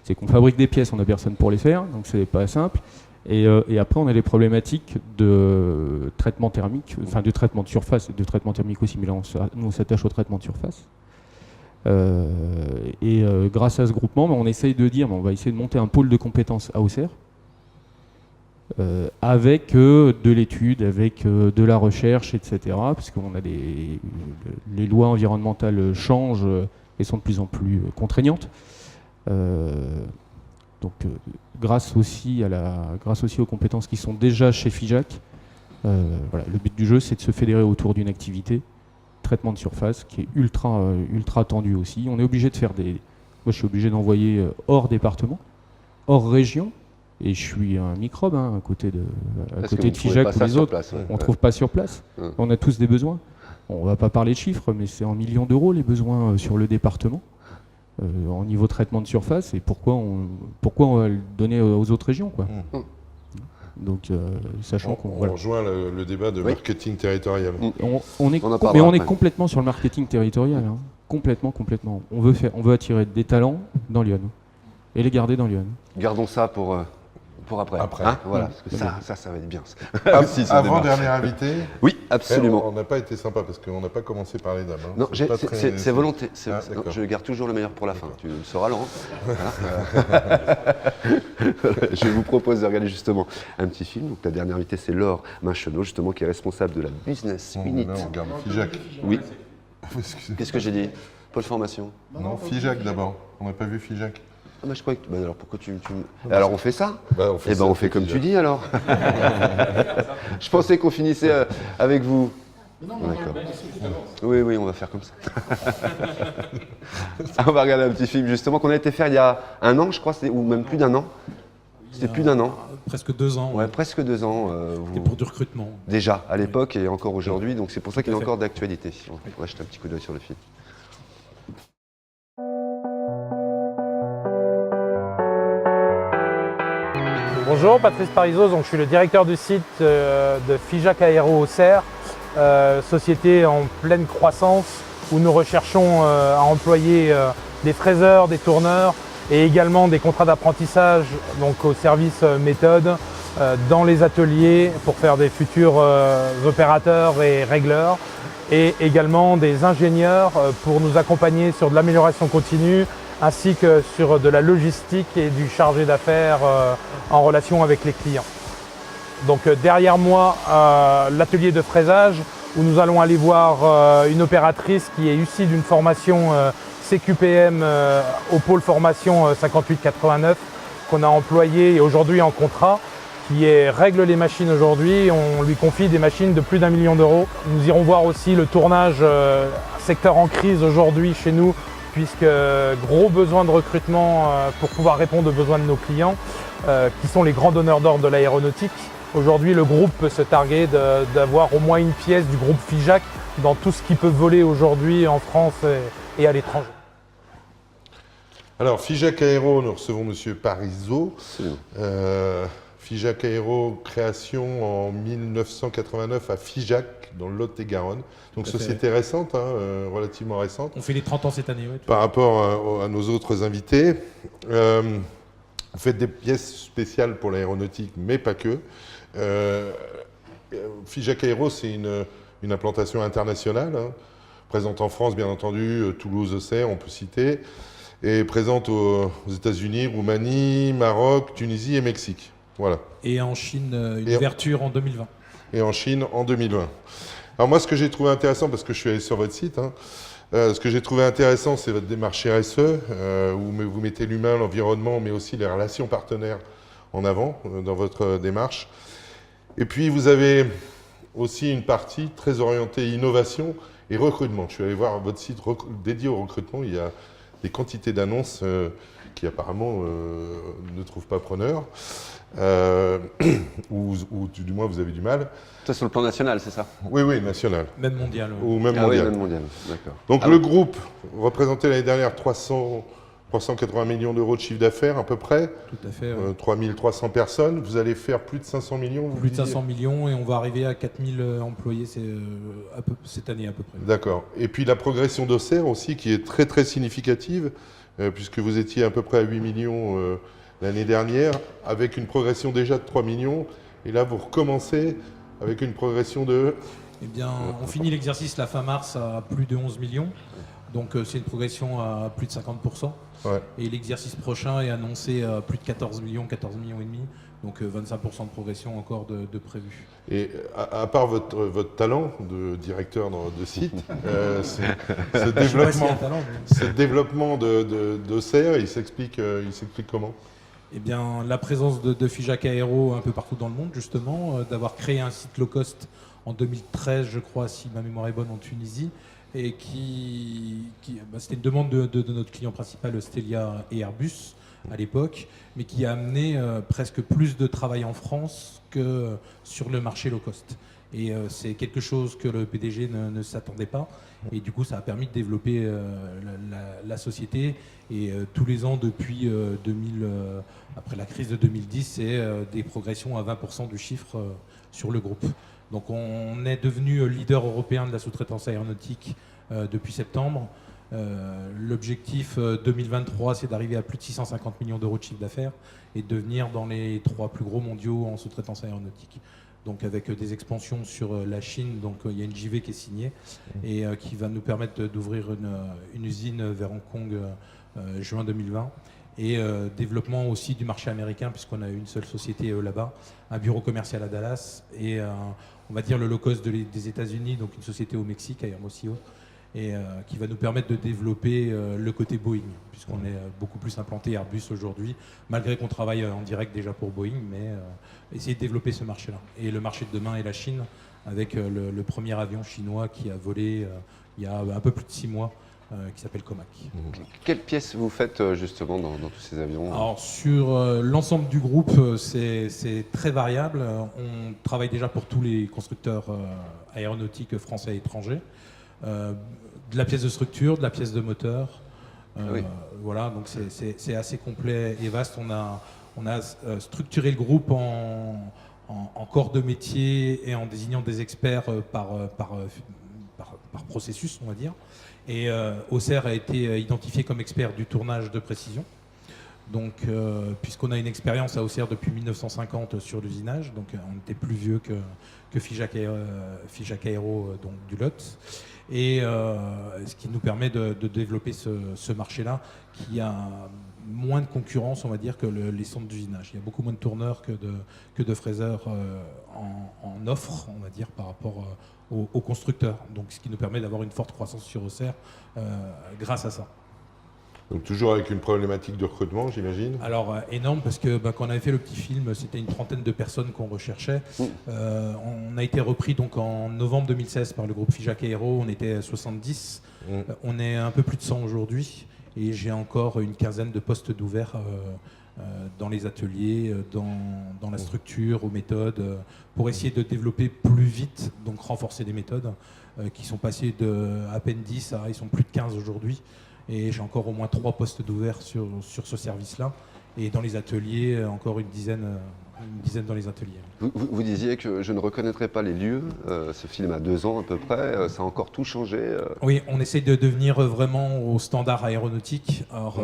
C'est qu'on fabrique des pièces, on n'a personne pour les faire, donc c'est pas simple. Et après, on a les problématiques de traitement thermique, enfin de traitement de surface, de traitement thermique aussi, mais là, nous, on s'attache au traitement de surface. Grâce à ce groupement, on essaye de dire, on va essayer de monter un pôle de compétences à Auxerre, avec de l'étude, avec de la recherche, etc. Parce qu'on a les lois environnementales changent et sont de plus en plus contraignantes. Grâce aussi aux compétences qui sont déjà chez FIJAC, le but du jeu, c'est de se fédérer autour d'une activité, traitement de surface, qui est ultra tendue aussi. On est obligé de faire moi, je suis obligé d'envoyer hors département, hors région. Et je suis un microbe à côté de FIJAC ou les autres. On ne trouve pas sur place. On a tous des besoins. On ne va pas parler de chiffres, mais c'est en millions d'euros les besoins sur le département, en niveau traitement de surface. Et pourquoi on va le donner aux autres régions, quoi. Donc, sachant qu'on rejoint le débat de marketing territorial. On est complètement sur le marketing territorial. Complètement. On veut attirer des talents dans Lyon et les garder dans Lyon. Gardons ça pour Pour après. Après. Hein, voilà, parce que ça va être bien. Aussi, ce Avant débat. dernier invité. Oui, absolument. On n'a pas été sympa parce qu'on n'a pas commencé par les dames. Hein. Non, pas très- c'est volonté. Ah, Non, d'accord. je garde toujours le meilleur pour la fin. Tu le sauras, Laurent. Voilà. Je vous propose de regarder justement un petit film. Donc, la dernière invitée, c'est Laure Minchenot, justement, qui est responsable de la Business Unit. Là, on regarde Figeac. Oui. Excusez-moi. Qu'est-ce que j'ai dit Pôle formation. Non, Figeac d'abord. On n'a pas vu Figeac. Ah bah, je croyais que. Bah, alors pourquoi tu. Alors on fait ça Bah, on fait Eh ben ça, on fait comme Figeac. tu dis alors. Je pensais qu'on finissait avec vous. D'accord. Oui, on va faire comme ça. On va regarder un petit film justement qu'on a été faire il y a un an, je crois, ou même plus d'un an. C'était plus d'un an. Presque 2 ans. Ouais, presque 2 ans. C'était pour du recrutement. Déjà, à l'époque et encore aujourd'hui, donc c'est pour ça qu'il est Tout à fait. encore d'actualité. On va jeter un petit coup d'œil sur le film. Bonjour, Patrice Parisot, donc je suis le directeur du site de Figeac Aéro Auxerre, société en pleine croissance où nous recherchons à employer des fraiseurs, des tourneurs et également des contrats d'apprentissage donc au service méthode dans les ateliers pour faire des futurs opérateurs et régleurs et également des ingénieurs pour nous accompagner sur de l'amélioration continue ainsi que sur de la logistique et du chargé d'affaires en relation avec les clients. Donc derrière moi, l'atelier de fraisage où nous allons aller voir une opératrice qui est issue d'une formation CQPM au pôle formation 5889 qu'on a employé aujourd'hui en contrat, qui règle les machines aujourd'hui. On lui confie des machines de plus d'1 million d'euros. Nous irons voir aussi le tournage secteur en crise aujourd'hui chez nous, puisque gros besoin de recrutement pour pouvoir répondre aux besoins de nos clients, qui sont les grands donneurs d'ordre de l'aéronautique. Aujourd'hui, le groupe peut se targuer d'avoir au moins une pièce du groupe Figeac dans tout ce qui peut voler aujourd'hui en France et à l'étranger. Alors, Figeac Aéro, nous recevons Monsieur Parisot. Figeac Aéro, création en 1989 à Figeac, dans le Lot-et-Garonne. Donc, société récente, hein, relativement récente. On fait les 30 ans cette année. Ouais, Par rapport à nos autres invités, vous faites des pièces spéciales pour l'aéronautique, mais pas que. Figeac Aéro, c'est une implantation internationale, hein, présente en France, bien entendu, Toulouse, Auxerre, on peut citer, et présente aux États-Unis, Roumanie, Maroc, Tunisie et Mexique. Voilà. Et en Chine, une ouverture en 2020. Et en Chine en 2020. Alors moi, ce que j'ai trouvé intéressant, parce que je suis allé sur votre site, hein, ce que j'ai trouvé intéressant, c'est votre démarche RSE, où vous mettez l'humain, l'environnement, mais aussi les relations partenaires en avant dans votre démarche. Et puis, vous avez aussi une partie très orientée innovation et recrutement. Je suis allé voir votre site dédié au recrutement. Il y a des quantités d'annonces qui apparemment ne trouvent pas preneur, ou du moins vous avez du mal. Ça sur le plan national, c'est ça? Oui, national. Même mondial. Ouais. Ou même Ah oui, mondial. même mondial, d'accord. Donc le groupe représentait l'année dernière 380 millions d'euros de chiffre d'affaires à peu près, Tout à fait. Ouais. 3300 personnes. Vous allez faire plus de 500 millions vous Plus de disiez 500 millions et on va arriver à 4000 employés cette année à peu près. D'accord. Et puis la progression d'Auxerre aussi qui est très très significative, puisque vous étiez à peu près à 8 millions l'année dernière, avec une progression déjà de 3 millions. Et là vous recommencez avec une progression de... Eh bien, on finit l'exercice la fin mars à plus de 11 millions. Donc c'est une progression à plus de 50%. Ouais. Et l'exercice prochain est annoncé à plus de 14 millions et demi. Donc 25% de progression encore de prévu. Et à part votre talent de directeur de site, ce développement d'Auxerre, il s'explique comment? Eh bien, la présence de Figeac Aéro un peu partout dans le monde, justement, d'avoir créé un site low cost en 2013, je crois, si ma mémoire est bonne, en Tunisie, et c'était une demande de notre client principal, Stelia et Airbus, à l'époque, mais qui a amené presque plus de travail en France que sur le marché low cost. Et c'est quelque chose que le PDG ne s'attendait pas. Et du coup, ça a permis de développer la société. Et tous les ans, depuis après la crise de 2010, c'est des progressions à 20% du chiffre sur le groupe. Donc on est devenu leader européen de la sous-traitance aéronautique depuis septembre. L'objectif 2023, c'est d'arriver à plus de 650 millions d'euros de chiffre d'affaires et de devenir dans les 3 plus gros mondiaux en sous-traitance aéronautique. Donc avec des expansions sur la Chine, donc il y a une JV qui est signée et qui va nous permettre d'ouvrir une usine vers Hong Kong juin 2020. Et développement aussi du marché américain, puisqu'on a une seule société là-bas, un bureau commercial à Dallas et on va dire le low cost des États-Unis, donc une société au Mexique, Aermosio, et qui va nous permettre de développer le côté Boeing, puisqu'on est beaucoup plus implanté Airbus aujourd'hui, malgré qu'on travaille en direct déjà pour Boeing, mais essayer de développer ce marché-là. Et le marché de demain est la Chine, avec le premier avion chinois qui a volé il y a un peu plus de 6 mois, qui s'appelle Comac. Quelles pièces vous faites justement dans tous ces avions? Alors sur l'ensemble du groupe, c'est très variable. On travaille déjà pour tous les constructeurs aéronautiques français et étrangers. De la pièce de structure, de la pièce de moteur. Voilà, donc c'est assez complet et vaste. On a structuré le groupe en corps de métier et en désignant des experts par processus, on va dire. Et Auxerre a été identifié comme expert du tournage de précision. Donc, puisqu'on a une expérience à Auxerre depuis 1950 sur l'usinage, donc on était plus vieux que Figeac Aéro, donc du Lot. Et ce qui nous permet de développer ce marché-là, qui a moins de concurrence, on va dire, que les centres d'usinage. Il y a beaucoup moins de tourneurs que de fraiseurs en offre, on va dire, par rapport aux constructeurs. Donc, ce qui nous permet d'avoir une forte croissance sur Auxerre grâce à ça. Donc toujours avec une problématique de recrutement, j'imagine. Alors énorme, parce que quand on avait fait le petit film, c'était une trentaine de personnes qu'on recherchait. On a été repris donc en novembre 2016 par le groupe Figeac Aéro, on était 70. On est un peu plus de 100 aujourd'hui et j'ai encore une quinzaine de postes d'ouverts dans les ateliers, dans la structure, aux méthodes, pour essayer de développer plus vite, donc renforcer les méthodes qui sont passées de à peine 10 à ils sont plus de 15 aujourd'hui. Et j'ai encore au moins 3 postes d'ouverts sur ce service-là. Et dans les ateliers, encore une dizaine dans les ateliers. Vous disiez que je ne reconnaîtrais pas les lieux. Ce film a 2 ans à peu près. Ça a encore tout changé. Oui, on essaye de devenir vraiment au standard aéronautique. Alors,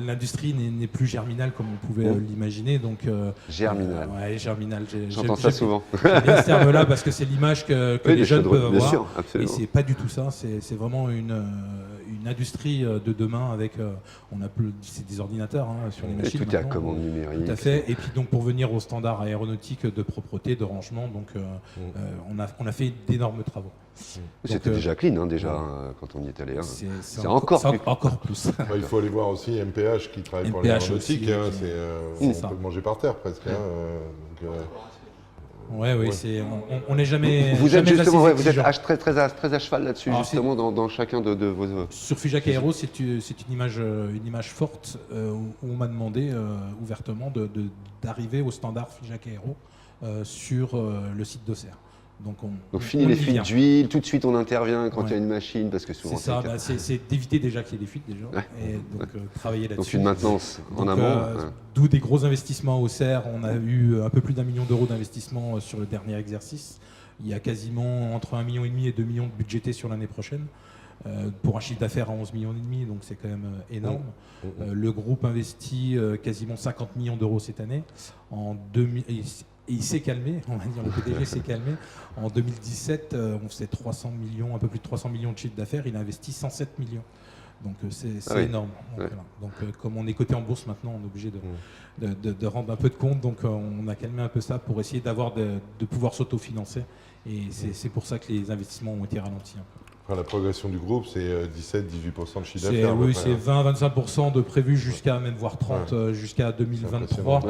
l'industrie n'est plus germinale comme on pouvait l'imaginer. Donc, germinal. Ouais, germinal. J'entends ça souvent. J'aime bien ce terme-là parce que c'est l'image que les jeunes peuvent avoir. Bien sûr, absolument. Et c'est pas du tout ça. C'est vraiment une industrie de demain avec. C'est des ordinateurs sur les machines. Et tout est à commande numérique. Tout à fait. Et puis donc pour venir au standard aéronautique de propreté, de rangement, donc on a fait d'énormes travaux. C'était déjà clean, quand on y est allé. C'est encore plus. Il faut aller voir aussi MPH qui travaille pour l'aéronautique. On peut manger par terre presque. On n'est jamais. Vous êtes justement, vous êtes très à cheval là-dessus, justement, dans chacun de vos. Sur Figeac Aéro, c'est une image forte où on m'a demandé ouvertement d'arriver au standard Figeac Aéro sur le site d'Auxerre. Donc fini les fuites d'huile, tout de suite on intervient quand il y a une machine, parce que souvent c'est ça, c'est d'éviter déjà qu'il y ait des fuites déjà, et donc travailler là-dessus. Donc une maintenance en amont. D'où des gros investissements au Auxerre. On a eu un peu plus d'1 million d'euros d'investissement sur le dernier exercice. Il y a quasiment entre 1,5 million et 2 millions de budgétés sur l'année prochaine. Pour un chiffre d'affaires à 11,5 millions, donc c'est quand même énorme. Le groupe investit quasiment 50 millions d'euros cette année. Et il s'est calmé, on va dire, le PDG s'est calmé. En 2017, on faisait 300 millions, un peu plus de 300 millions de chiffre d'affaires. Il a investi 107 millions. Donc c'est énorme. Donc comme on est coté en bourse maintenant, on est obligé de rendre un peu de compte. Donc on a calmé un peu ça pour essayer de pouvoir s'autofinancer. Et c'est pour ça que les investissements ont été ralentis un peu. Enfin, la progression du groupe, c'est 17-18% de chiffre d'affaires. Oui, c'est 20-25% de prévu jusqu'à même voire 30 jusqu'à 2023.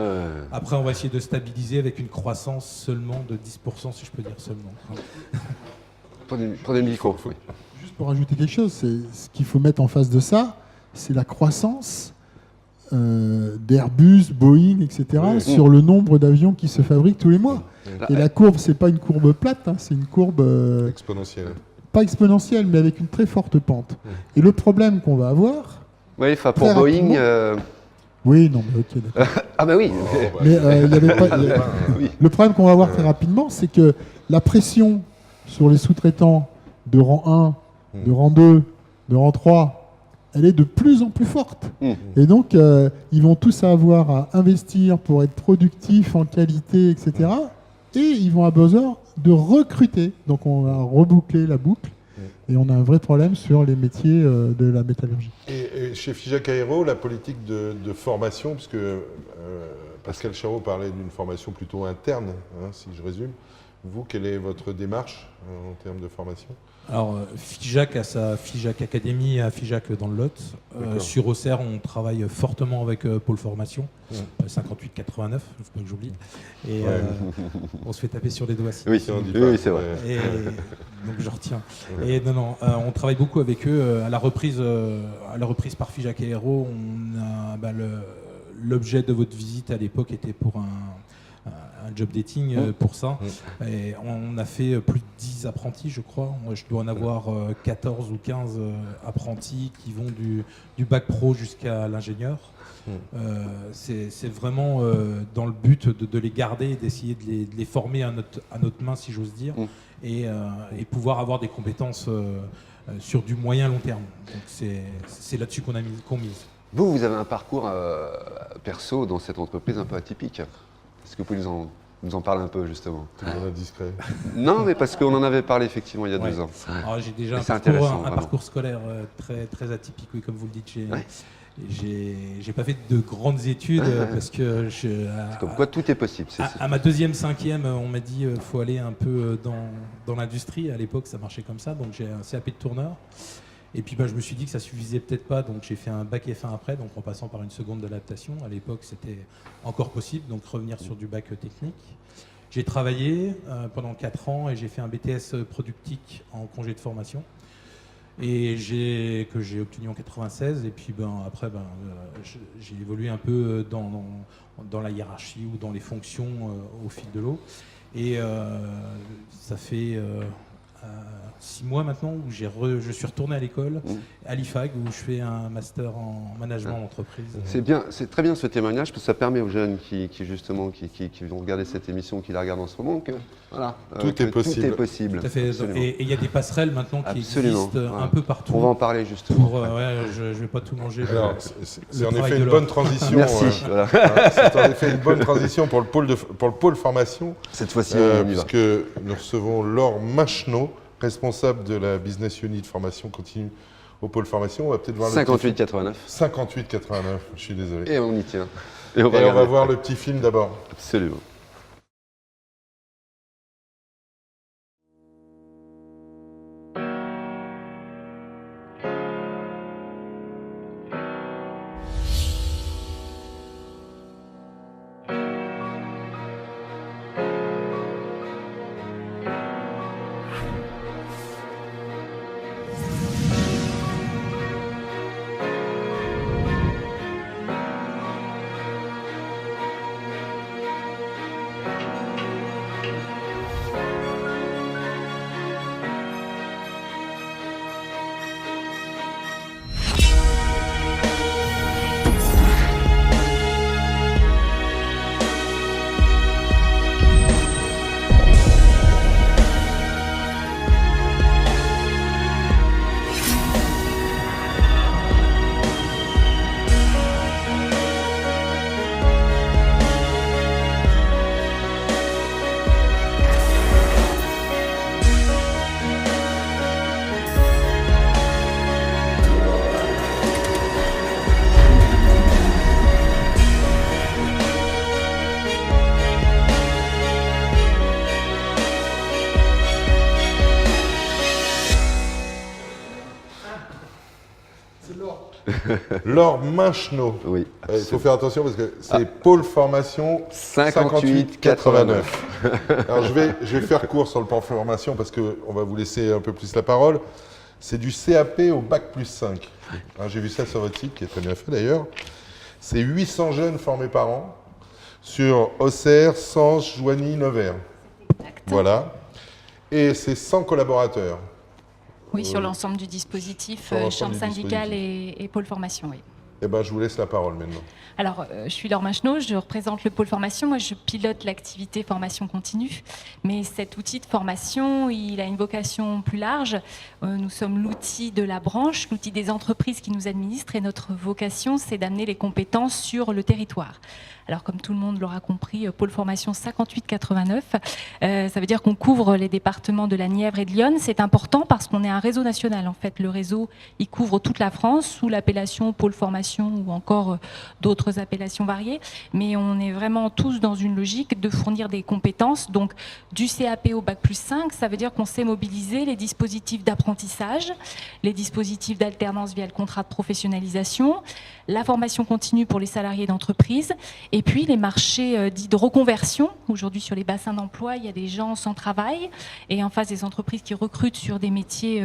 Après, on va essayer de stabiliser avec une croissance seulement de 10%, si je peux dire seulement. Prenez le micro. Juste pour ajouter quelque chose, ce qu'il faut mettre en face de ça, c'est la croissance d'Airbus, Boeing, etc., sur le nombre d'avions qui se fabriquent tous les mois. Et la courbe, c'est pas une courbe plate, c'est une courbe exponentielle. Pas exponentielle, mais avec une très forte pente. Et le problème qu'on va avoir... Oui, pour Boeing... Oui, non, mais ok, d'accord. Ah bah oui. Mais le problème qu'on va avoir très rapidement, c'est que la pression sur les sous-traitants de rang de rang 2, de rang 3, elle est de plus en plus forte. Et donc, ils vont tous avoir à investir pour être productifs en qualité, etc. Et ils vont avoir besoin de recruter. Donc, on va reboucler la boucle. Et on a un vrai problème sur les métiers de la métallurgie. Et chez Figeac Aéro, la politique de formation, puisque Pascal Charot parlait d'une formation plutôt interne, hein, si je résume. Vous, quelle est votre démarche en termes de formation? Alors, Figeac a sa Figeac Academy à Figeac dans le Lot. Sur Auxerre, on travaille fortement avec Pôle Formation, 58-89, il ne faut pas que j'oublie. Et on se fait taper sur les doigts. Oui, c'est vrai. Et, donc je retiens. Et non, on travaille beaucoup avec eux. À la reprise par Figeac Aéro, l'objet de votre visite à l'époque était pour un job dating pour ça. Et on a fait plus de 10 apprentis, je crois. Moi, je dois en avoir 14 ou 15 apprentis qui vont du bac pro jusqu'à l'ingénieur. C'est vraiment dans le but de les garder et d'essayer de les former à notre main, si j'ose dire, et pouvoir avoir des compétences sur du moyen long terme. Donc c'est là-dessus qu'on mise. Vous avez un parcours perso dans cette entreprise un peu atypique. Est-ce que vous pouvez nous en parler un peu, justement? Discret. Non, mais parce qu'on en avait parlé effectivement il y a 2 ans. Alors, j'ai déjà un parcours scolaire très, très atypique, oui, comme vous le dites. J'ai pas fait de grandes études parce que comme quoi tout est possible. À ma 2e, 5e, on m'a dit qu'il faut aller un peu dans l'industrie. À l'époque, ça marchait comme ça, donc j'ai un CAP de tourneur. Et puis je me suis dit que ça suffisait peut-être pas, donc j'ai fait un bac F1 après, donc en passant par une seconde d'adaptation. À l'époque, c'était encore possible, donc revenir sur du bac technique. J'ai travaillé pendant 4 ans et j'ai fait un BTS productique en congé de formation, et que j'ai obtenu en 96. Et puis après, j'ai évolué un peu dans la hiérarchie ou dans les fonctions au fil de l'eau. Et ça fait 6 mois maintenant où je suis retourné à l'école, à l'IFAG, où je fais un master en management d'entreprise. C'est très bien ce témoignage, parce que ça permet aux jeunes qui vont regarder cette émission, qui la regardent en ce moment, que voilà, tout est possible. Tout à fait. Et il y a des passerelles maintenant qui existent un peu partout. On va en parler justement. Je ne vais pas tout manger. C'est en effet une bonne transition. Merci. C'est en effet une bonne transition pour le pôle formation. Cette fois-ci, on y va. Puisque nous recevons Laure Macheneau, responsable de la business unit formation continue au pôle formation. On va peut-être voir 58-89. 58-89, je suis désolé. Et on y tient. Et on va voir le petit film d'abord. Absolument. Laure Macheneau. Oui. Il faut faire attention parce que c'est pôle formation 58-89. Alors je vais faire court sur le pôle formation parce qu'on va vous laisser un peu plus la parole. C'est du CAP au bac plus 5. J'ai vu ça sur votre site qui est très bien fait d'ailleurs. C'est 800 jeunes formés par an sur Auxerre, Sens, Joigny, Nevers. Voilà. Et c'est 100 collaborateurs. Oui, sur l'ensemble du dispositif, chambre syndicale et pôle formation, oui. Eh ben, je vous laisse la parole maintenant. Alors, je suis Laure Macheneau, je représente le pôle formation. Moi, je pilote l'activité formation continue. Mais cet outil de formation, il a une vocation plus large. Nous sommes l'outil de la branche, l'outil des entreprises qui nous administrent. Et notre vocation, c'est d'amener les compétences sur le territoire. Alors, comme tout le monde l'aura compris, pôle formation 58-89, ça veut dire qu'on couvre les départements de la Nièvre et de l'Yonne. C'est important parce qu'on est un réseau national. En fait, le réseau, il couvre toute la France sous l'appellation pôle formation ou encore d'autres appellations variées. Mais on est vraiment tous dans une logique de fournir des compétences. Donc, du CAP au Bac+5, ça veut dire qu'on sait mobiliser les dispositifs d'apprentissage, les dispositifs d'alternance via le contrat de professionnalisation, la formation continue pour les salariés d'entreprise. Et puis les marchés dits de reconversion. Aujourd'hui, sur les bassins d'emploi, il y a des gens sans travail et en face des entreprises qui recrutent sur des métiers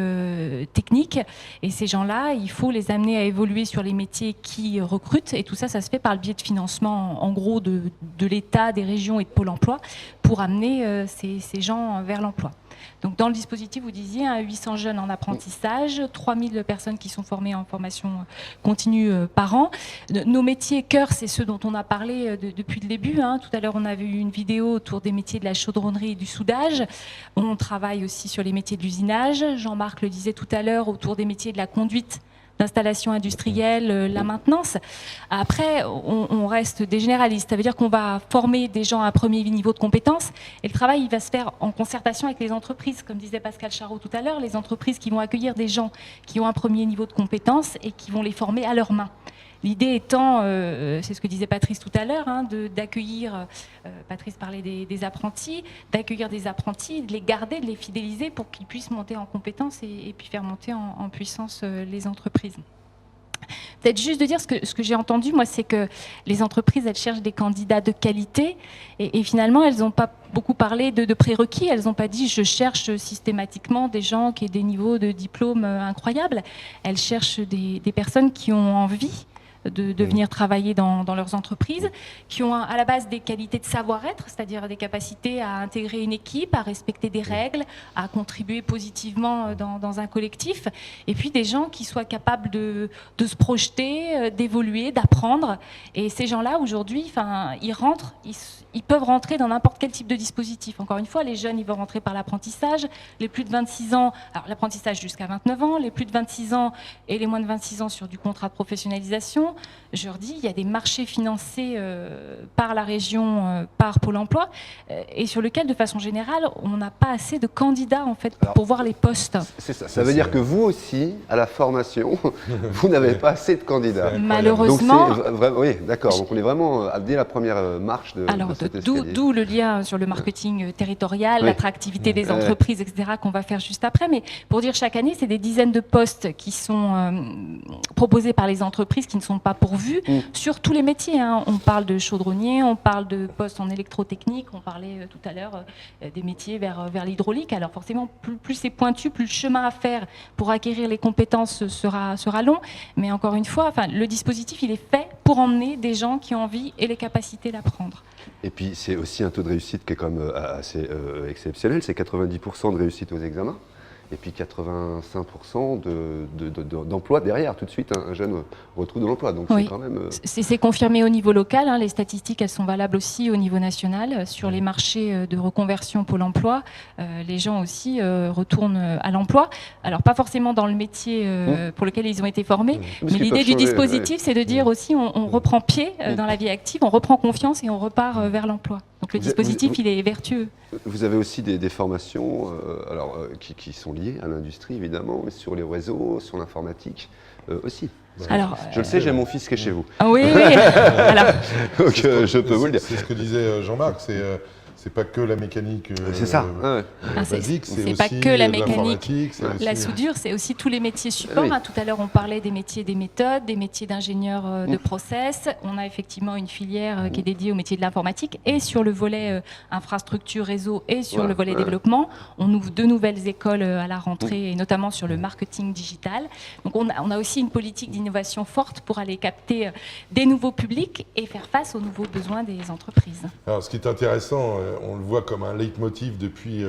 techniques. Et ces gens-là, il faut les amener à évoluer sur les métiers qui recrutent. Et tout ça, ça se fait par le biais de financement, en gros, de l'État, des régions et de Pôle emploi pour amener ces gens vers l'emploi. Donc dans le dispositif, vous disiez, 800 jeunes en apprentissage, 3000 personnes qui sont formées en formation continue par an. Nos métiers cœur, c'est ceux dont on a parlé depuis le début. Tout à l'heure, on a vu une vidéo autour des métiers de la chaudronnerie et du soudage. On travaille aussi sur les métiers de l'usinage. Jean-Marc le disait tout à l'heure, autour des métiers de la conduite, d'installation industrielle, la maintenance. Après, on reste des généralistes. Ça veut dire qu'on va former des gens à un premier niveau de compétences et le travail, il va se faire en concertation avec les entreprises. Comme disait Pascal Charot tout à l'heure, les entreprises qui vont accueillir des gens qui ont un premier niveau de compétences et qui vont les former à leurs mains. L'idée étant, c'est ce que disait Patrice tout à l'heure, d'accueillir, Patrice parlait des apprentis, d'accueillir des apprentis, de les garder, de les fidéliser pour qu'ils puissent monter en compétences et puis faire monter en puissance les entreprises. Peut-être juste de dire ce que j'ai entendu, moi, c'est que les entreprises, elles cherchent des candidats de qualité et finalement, elles n'ont pas beaucoup parlé de prérequis. Elles n'ont pas dit je cherche systématiquement des gens qui aient des niveaux de diplôme incroyables. Elles cherchent des personnes qui ont envie de venir travailler dans leurs entreprises, qui ont à la base des qualités de savoir-être, c'est-à-dire des capacités à intégrer une équipe, à respecter des règles, à contribuer positivement dans un collectif, et puis des gens qui soient capables de se projeter, d'évoluer, d'apprendre. Et ces gens-là, aujourd'hui, ils peuvent rentrer dans n'importe quel type de dispositif. Encore une fois, les jeunes, ils vont rentrer par l'apprentissage. Les plus de 26 ans, alors l'apprentissage jusqu'à 29 ans, les plus de 26 ans et les moins de 26 ans sur du contrat de professionnalisation. Je leur dis, il y a des marchés financés par la région, par Pôle emploi, et sur lesquels, de façon générale, on n'a pas assez de candidats en fait, pour voir les postes. C'est ça. Ça veut dire que vous aussi, à la formation, vous n'avez pas assez de candidats. Malheureusement. Oui, d'accord. Donc on est vraiment dès la première marche de cet escalier. D'où le lien sur le marketing territorial, l'attractivité des entreprises, etc., qu'on va faire juste après. Mais pour dire, chaque année, c'est des dizaines de postes qui sont proposés par les entreprises qui ne sont pas pourvus sur tous les métiers. On parle de chaudronnier, on parle de postes en électrotechnique, on parlait tout à l'heure des métiers vers l'hydraulique. Alors forcément, plus c'est pointu, plus le chemin à faire pour acquérir les compétences sera long. Mais encore une fois, le dispositif, il est fait pour emmener des gens qui ont envie et les capacités d'apprendre. Et puis c'est aussi un taux de réussite qui est quand même assez exceptionnel, c'est 90% de réussite aux examens. Et puis 85% d'emploi derrière, tout de suite, un jeune retrouve de l'emploi. Donc oui. c'est quand même... C'est confirmé au niveau local, les statistiques elles sont valables aussi au niveau national. Sur les marchés de reconversion Pôle emploi, les gens aussi retournent à l'emploi. Alors pas forcément dans le métier pour lequel ils ont été formés, mais l'idée du dispositif c'est de dire aussi on reprend pied dans la vie active, on reprend confiance et on repart vers l'emploi. Donc le dispositif il est vertueux. Vous avez aussi des formations qui sont liées à l'industrie évidemment, mais sur les réseaux, sur l'informatique aussi. Alors, je le sais, j'ai mon fils qui est chez vous. Oui. Alors, donc je peux vous le dire. C'est ce que disait Jean-Marc, c'est pas que la mécanique c'est ça. basique, c'est aussi pas que la mécanique, la aussi... soudure, c'est aussi tous les métiers support. Tout à l'heure, on parlait des métiers des méthodes, des métiers d'ingénieur de process. On a effectivement une filière qui est dédiée au métier de l'informatique et sur le volet infrastructure, réseau et sur le volet développement. On ouvre 2 nouvelles écoles à la rentrée et notamment sur le marketing digital. Donc on a aussi une politique d'innovation forte pour aller capter des nouveaux publics et faire face aux nouveaux besoins des entreprises. Alors ce qui est intéressant, on le voit comme un leitmotiv depuis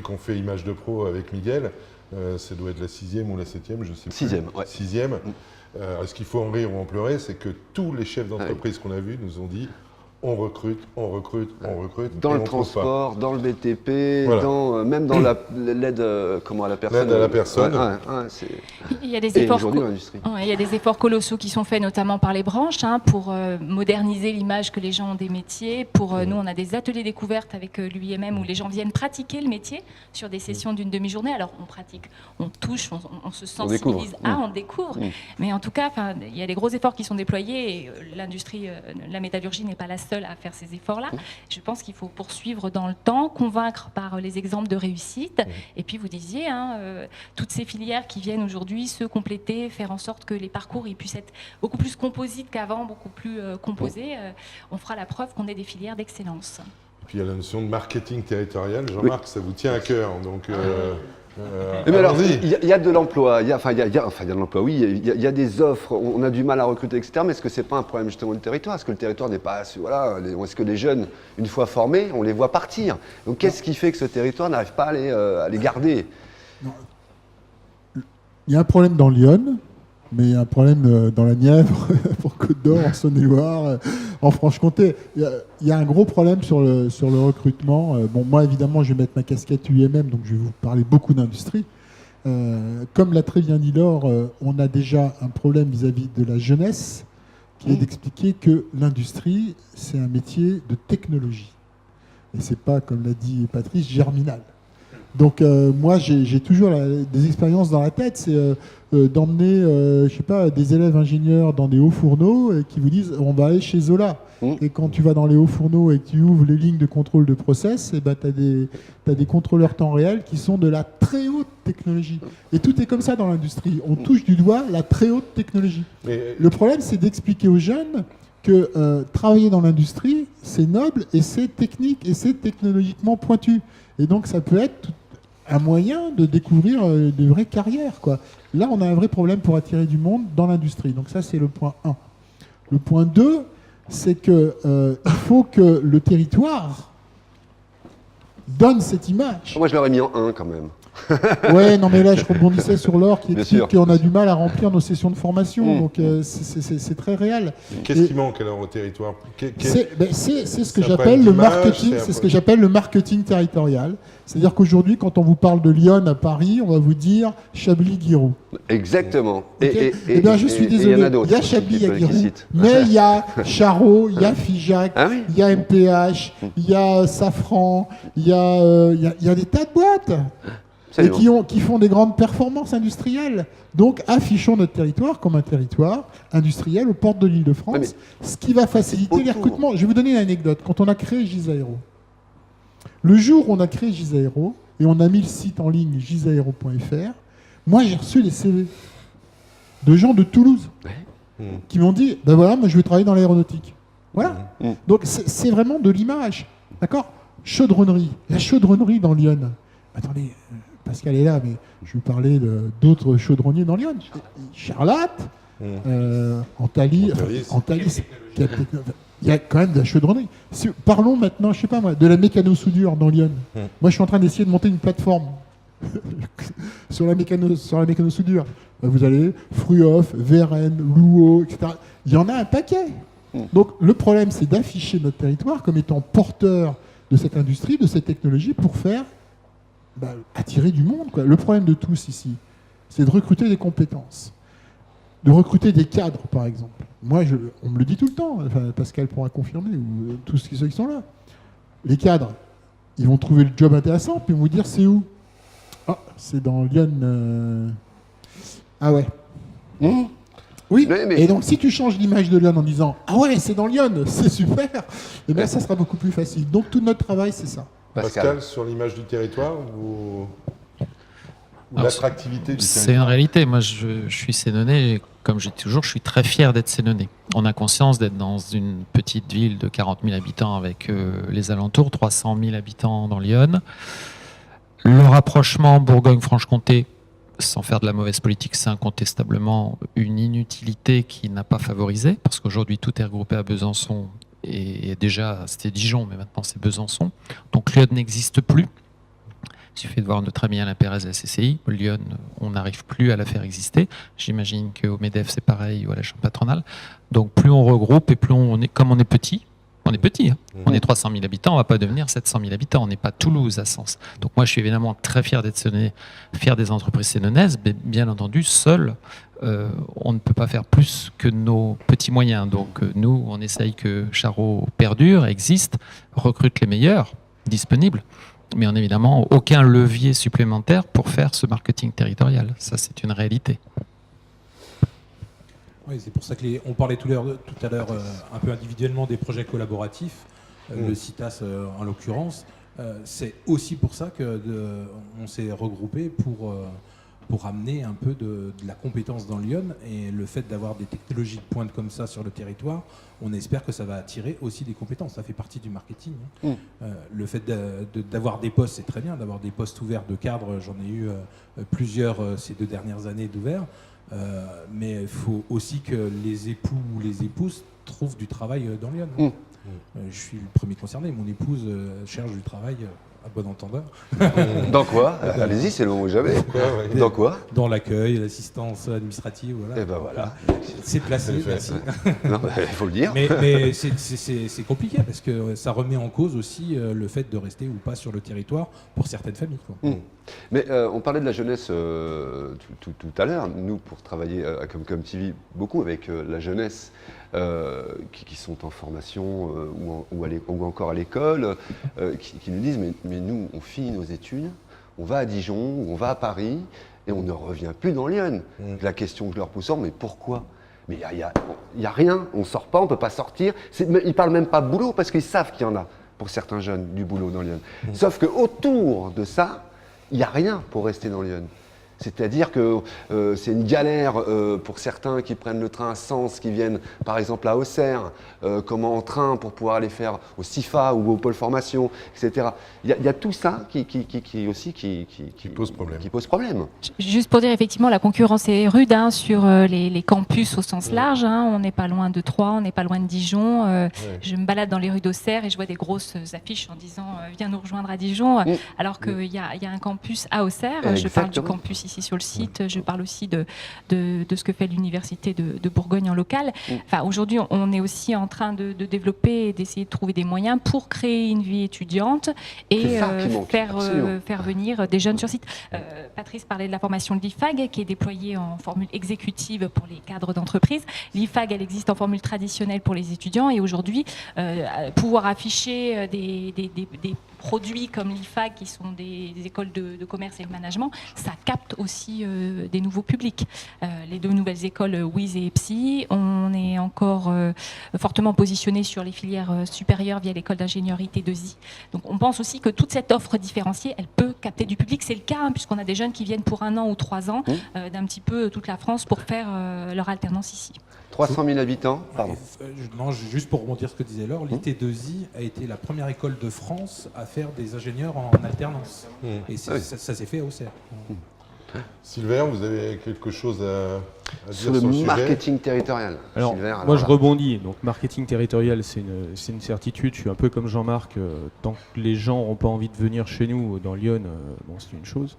qu'on fait Image de Pro avec Miguel, Ça doit être la 6e ou la 7e, je sais plus. 6e, ouais. 6e. Est-ce qu'il faut en rire ou en pleurer? C'est que tous les chefs d'entreprise qu'on a vus nous ont dit on recrute, on recrute, on recrute. Dans et le on trouve pas. transport, dans le BTP, Voilà. même dans l'aide à la personne. L'aide à la personne. Il y a des Et efforts. aujourd'hui, dans l'industrie. Il y a des efforts colossaux qui sont faits notamment par les branches pour moderniser l'image que les gens ont des métiers. Nous, on a des ateliers découvertes avec l'UIMM où les gens viennent pratiquer le métier sur des sessions d'une demi-journée. Alors on pratique, on touche, on se sensibilise, on découvre. Mais en tout cas, il y a des gros efforts qui sont déployés et l'industrie, la métallurgie n'est pas la seule à faire ces efforts-là. Je pense qu'il faut poursuivre dans le temps, convaincre par les exemples de réussite. Et puis vous disiez, toutes ces filières qui viennent aujourd'hui se compléter, faire en sorte que les parcours ils puissent être beaucoup plus composites qu'avant, beaucoup plus composés. On fera la preuve qu'on est des filières d'excellence. Et puis il y a la notion de marketing territorial. Jean-Marc, ça vous tient à cœur. Donc, mais alors, il y a de l'emploi, il y a de l'emploi, oui, il y a des offres, on a du mal à recruter, etc. Mais est-ce que ce n'est pas un problème justement du territoire? Est-ce que le territoire n'est pas assez, est-ce que les jeunes, une fois formés, on les voit partir? Donc qu'est-ce qui fait que ce territoire n'arrive pas à les garder? Il y a un problème dans Lyon, mais il y a un problème dans la Nièvre, pour Côte d'Or, en Saône-et-Loire, en Franche-Comté. Il y a un gros problème sur le recrutement. Moi, évidemment, je vais mettre ma casquette UMM, donc je vais vous parler beaucoup d'industrie. Comme l'a très bien dit Laure, on a déjà un problème vis-à-vis de la jeunesse, qui est d'expliquer que l'industrie, c'est un métier de technologie. Et c'est pas, comme l'a dit Patrice, germinal. Donc moi, j'ai toujours des expériences dans la tête, c'est d'emmener, des élèves ingénieurs dans des hauts fourneaux et qui vous disent on va aller chez Zola. Et quand tu vas dans les hauts fourneaux et que tu ouvres les lignes de contrôle de process, tu as des contrôleurs temps réel qui sont de la très haute technologie. Et tout est comme ça dans l'industrie. On touche du doigt la très haute technologie. Le problème, c'est d'expliquer aux jeunes que travailler dans l'industrie, c'est noble et c'est technique et c'est technologiquement pointu. Et donc ça peut être un moyen de découvrir de vraies carrières, quoi. Là, on a un vrai problème pour attirer du monde dans l'industrie. Donc ça, c'est le point 1. Le point 2, c'est qu'il faut que le territoire donne cette image. Moi, je l'aurais mis en 1 quand même. Ouais, non, mais là, je rebondissais sur Laure qui explique qu'on a du mal à remplir nos sessions de formation. Donc c'est très réel. Qu'est-ce qui manque alors au territoire? C'est ce que j'appelle le marketing. C'est ce que j'appelle le marketing territorial. C'est-à-dire qu'aujourd'hui, quand on vous parle de Lyon à Paris, on va vous dire Chablis-Guiraud. Exactement. Okay. Et bien, je suis désolé. Il y a Chablis à Guiraud, mais il y a Charot, il y a Figeac, il y a MPH, il y a Safran, il y a des tas de boîtes. Et qui font des grandes performances industrielles. Donc, affichons notre territoire comme un territoire industriel aux portes de l'Île-de-France, ce qui va faciliter les recrutements. Je vais vous donner une anecdote. Quand on a créé Gisaero, le jour où on a créé Gisaero, et on a mis le site en ligne gisaero.fr, moi, j'ai reçu des CV de gens de Toulouse qui m'ont dit, ben voilà, moi, je vais travailler dans l'aéronautique. Voilà. Donc, c'est vraiment de l'image. D'accord? Chaudronnerie. La chaudronnerie dans Lyon. Attendez... Pascal est là, mais je vais vous parler d'autres chaudronniers dans Lyon. Charlotte, Antalya, il y a quand même de la chaudronnerie. Parlons maintenant, je sais pas moi, de la mécano-soudure dans Lyon. Moi, je suis en train d'essayer de monter une plateforme sur la mécano-soudure. Vous allez, Fruoff, Veren, Louo, etc. Il y en a un paquet. Donc, le problème, c'est d'afficher notre territoire comme étant porteur de cette industrie, de cette technologie, pour faire attirer du monde, quoi. Le problème de tous ici, c'est de recruter des compétences, de recruter des cadres, par exemple. Moi, on me le dit tout le temps, Pascal pourra confirmer, ou tous ceux qui sont là. Les cadres, ils vont trouver le job intéressant, puis ils vont vous dire c'est où? Ah, c'est dans Lyon. Ah ouais. Oui, et donc si tu changes l'image de Lyon en disant ah ouais, c'est dans Lyon, c'est super, et bien ça sera beaucoup plus facile. Donc tout notre travail, c'est ça. Pascal, sur l'image du territoire ou l'attractivité du territoire? C'est une réalité. Moi, je suis sénonais, et comme je dis toujours, je suis très fier d'être sénonais. On a conscience d'être dans une petite ville de 40 000 habitants avec les alentours, 300 000 habitants dans Lyon. Le rapprochement Bourgogne-Franche-Comté, sans faire de la mauvaise politique, c'est incontestablement une inutilité qui n'a pas favorisé, parce qu'aujourd'hui, tout est regroupé à Besançon. Et déjà, c'était Dijon, mais maintenant c'est Besançon. Donc Lyon n'existe plus. Il suffit de voir notre ami Alain Pérez à la CCI. Lyon, on n'arrive plus à la faire exister. J'imagine qu'au MEDEF, c'est pareil, ou à la Chambre patronale. Donc plus on regroupe et plus on est, comme on est petit, on est petit, hein. On est 300 000 habitants, on ne va pas devenir 700 000 habitants, on n'est pas Toulouse à Sens. Donc moi je suis évidemment très fier d'être fier des entreprises sénonnaises, mais bien entendu, seul, on ne peut pas faire plus que nos petits moyens. Donc nous, on essaye que Charreau perdure, existe, recrute les meilleurs, disponibles, mais on n'a évidemment aucun levier supplémentaire pour faire ce marketing territorial. Ça, c'est une réalité. Oui, c'est pour ça qu'on parlait tout à l'heure un peu individuellement des projets collaboratifs, le CITAS en l'occurrence. C'est aussi pour ça qu'on s'est regroupé pour amener un peu de la compétence dans Lyon, et le fait d'avoir des technologies de pointe comme ça sur le territoire, on espère que ça va attirer aussi des compétences. Ça fait partie du marketing. Le fait d'avoir des postes, c'est très bien, d'avoir des postes ouverts de cadre. J'en ai eu plusieurs ces 2 dernières années d'ouverts. Mais il faut aussi que les époux ou les épouses trouvent du travail dans Lyon. Je suis le premier concerné. Mon épouse cherche du travail à bon entendeur. Dans quoi? Allez-y, c'est le moment où jamais. Dans quoi? Dans l'accueil, l'assistance administrative. Voilà. Et ben voilà. C'est placé, merci. Non, il faut le dire. Mais c'est compliqué parce que ça remet en cause aussi le fait de rester ou pas sur le territoire pour certaines familles, quoi. Mais on parlait de la jeunesse tout à l'heure. Nous, pour travailler à Comcom TV, beaucoup avec la jeunesse qui sont en formation ou encore à l'école, qui nous disent mais nous, on finit nos études, on va à Dijon ou on va à Paris et on ne revient plus dans Lyon. La question que je leur pose, mais pourquoi? Mais il n'y a rien, on ne sort pas, on ne peut pas sortir. Ils ne parlent même pas de boulot parce qu'ils savent qu'il y en a pour certains jeunes du boulot dans Lyon. Sauf qu'autour de ça, il n'y a rien pour rester dans Lyon. C'est-à-dire que c'est une galère pour certains qui prennent le train à Sens, qui viennent par exemple à Auxerre, comment en train pour pouvoir aller faire au CIFA ou au pôle formation, etc. Il y a tout ça qui pose problème. Juste pour dire, effectivement, la concurrence est rude sur les campus au sens large. On n'est pas loin de Troyes, on n'est pas loin de Dijon. Je me balade dans les rues d'Auxerre et je vois des grosses affiches en disant « Viens nous rejoindre à Dijon », alors qu'il y a un campus à Auxerre. Je parle du campus ici sur le site, je parle aussi de ce que fait l'université de Bourgogne en local. Enfin, aujourd'hui, on est aussi en train de développer et d'essayer de trouver des moyens pour créer une vie étudiante et faire venir des jeunes sur site. Patrice parlait de la formation de l'IFAG qui est déployée en formule exécutive pour les cadres d'entreprise. L'IFAG, elle existe en formule traditionnelle pour les étudiants et aujourd'hui, pouvoir afficher des produits comme l'IFAG qui sont des écoles de commerce et de management, ça capte aussi des nouveaux publics. Les 2 nouvelles écoles, WIS et EPSI, on est encore fortement positionné sur les filières supérieures via l'école d'ingénierie T2I. Donc on pense aussi que toute cette offre différenciée, elle peut capter du public. C'est le cas puisqu'on a des jeunes qui viennent pour 1 an ou 3 ans d'un petit peu toute la France pour faire leur alternance ici. 300 000 habitants, pardon. Non, juste pour rebondir ce que disait Laure, l'IT2I a été la première école de France à faire des ingénieurs en alternance. Et ça s'est fait à Auxerre. Sylvain, vous avez quelque chose à dire sur le marketing territorial? Alors, Sylvain, moi je rebondis. Donc, marketing territorial, c'est une certitude. Je suis un peu comme Jean-Marc. Tant que les gens n'ont pas envie de venir chez nous, dans Lyon, c'est une chose.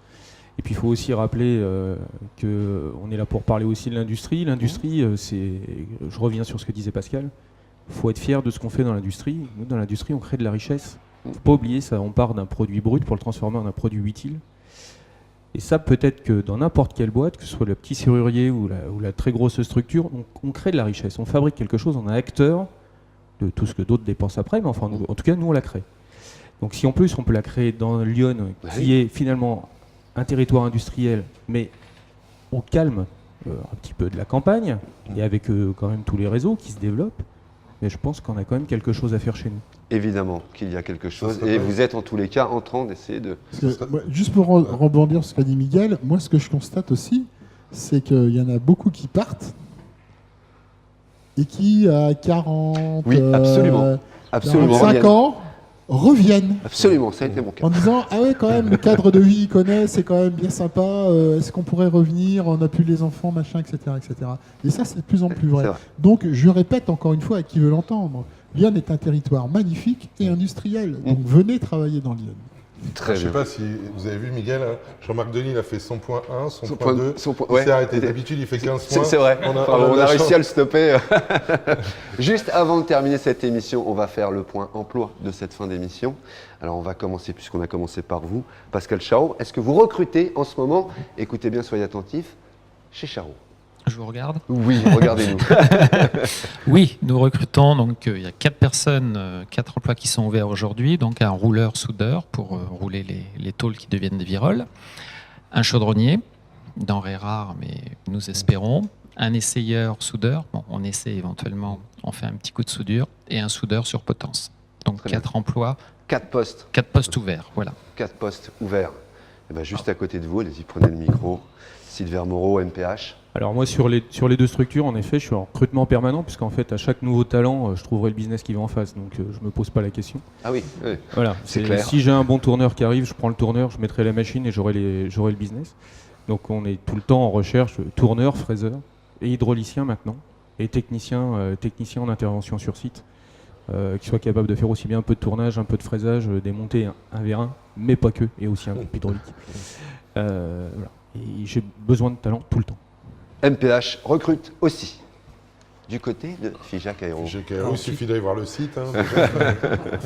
Et puis il faut aussi rappeler qu'on est là pour parler aussi de l'industrie. L'industrie, je reviens sur ce que disait Pascal, il faut être fier de ce qu'on fait dans l'industrie. Nous, dans l'industrie, on crée de la richesse. Il ne faut pas oublier ça, on part d'un produit brut pour le transformer en un produit utile. Et ça, peut-être que dans n'importe quelle boîte, que ce soit le petit serrurier ou la très grosse structure, on crée de la richesse. On fabrique quelque chose, on est acteur de tout ce que d'autres dépensent après, mais enfin, en tout cas, nous, on la crée. Donc si en plus, on peut la créer dans Lyon, qui est finalement un territoire industriel, mais au calme un petit peu de la campagne, et avec quand même tous les réseaux qui se développent, mais je pense qu'on a quand même quelque chose à faire chez nous. Évidemment qu'il y a quelque chose, et vous êtes en tous les cas en train d'essayer de... Juste pour rebondir sur ce qu'a dit Miguel, moi ce que je constate aussi, c'est qu'il y en a beaucoup qui partent, et qui à 40, absolument. 45 ans, reviennent. Absolument, ça a été mon cas. En disant, ah ouais, quand même, le cadre de vie, ils connaissent, c'est quand même bien sympa, est-ce qu'on pourrait revenir, on n'a plus les enfants, machin, etc., etc. Et ça, c'est de plus en plus vrai. Donc, je répète encore une fois à qui veut l'entendre, Lyon est un territoire magnifique et industriel. Donc, venez travailler dans Lyon. Très Je ne sais bien. pas si vous avez vu, Miguel, hein, Jean-Marc Denis, il a fait son point 1, son Son point point- 2. son point- Il ouais. s'est arrêté. D'habitude, il fait 15 C'est points. c'est vrai, On a, Bravo, on a on de a la réussi chance. à le stopper. Juste avant de terminer cette émission, on va faire le point emploi de cette fin d'émission. Alors on va commencer, puisqu'on a commencé par vous. Pascal Charot, est-ce que vous recrutez en ce moment, écoutez bien, soyez attentifs, chez Charot? Je vous regarde. Oui, regardez-nous. Oui, nous recrutons. Donc, il y a 4 personnes, 4 emplois qui sont ouverts aujourd'hui. Donc, un rouleur-soudeur pour rouler les tôles qui deviennent des viroles. Un chaudronnier, denrée rare, mais nous espérons. Un essayeur-soudeur. Bon, on essaie éventuellement, on fait un petit coup de soudure. Et un soudeur sur potence. Donc, Très bien. 4 emplois, 4 postes. 4 postes ouverts. Voilà. 4 postes ouverts. Et ben, juste à côté de vous, allez-y, prenez le micro. Sylvain Moreau, MPH. Alors moi, sur les deux structures, en effet, je suis en recrutement permanent, puisqu'en fait, à chaque nouveau talent, je trouverai le business qui va en face. Donc, je ne me pose pas la question. Ah oui, oui. Voilà. C'est clair. Si j'ai un bon tourneur qui arrive, je prends le tourneur, je mettrai la machine et j'aurai le business. Donc, on est tout le temps en recherche tourneur, fraiseur et hydraulicien maintenant, et technicien en intervention sur site, qui soit capable de faire aussi bien un peu de tournage, un peu de fraisage, démonter un vérin, mais pas que, et aussi un groupe hydraulique. Voilà. Et j'ai besoin de talent tout le temps. MPH recrute aussi. Du côté de Figeac Aéro. Il suffit d'aller voir le site. Hein,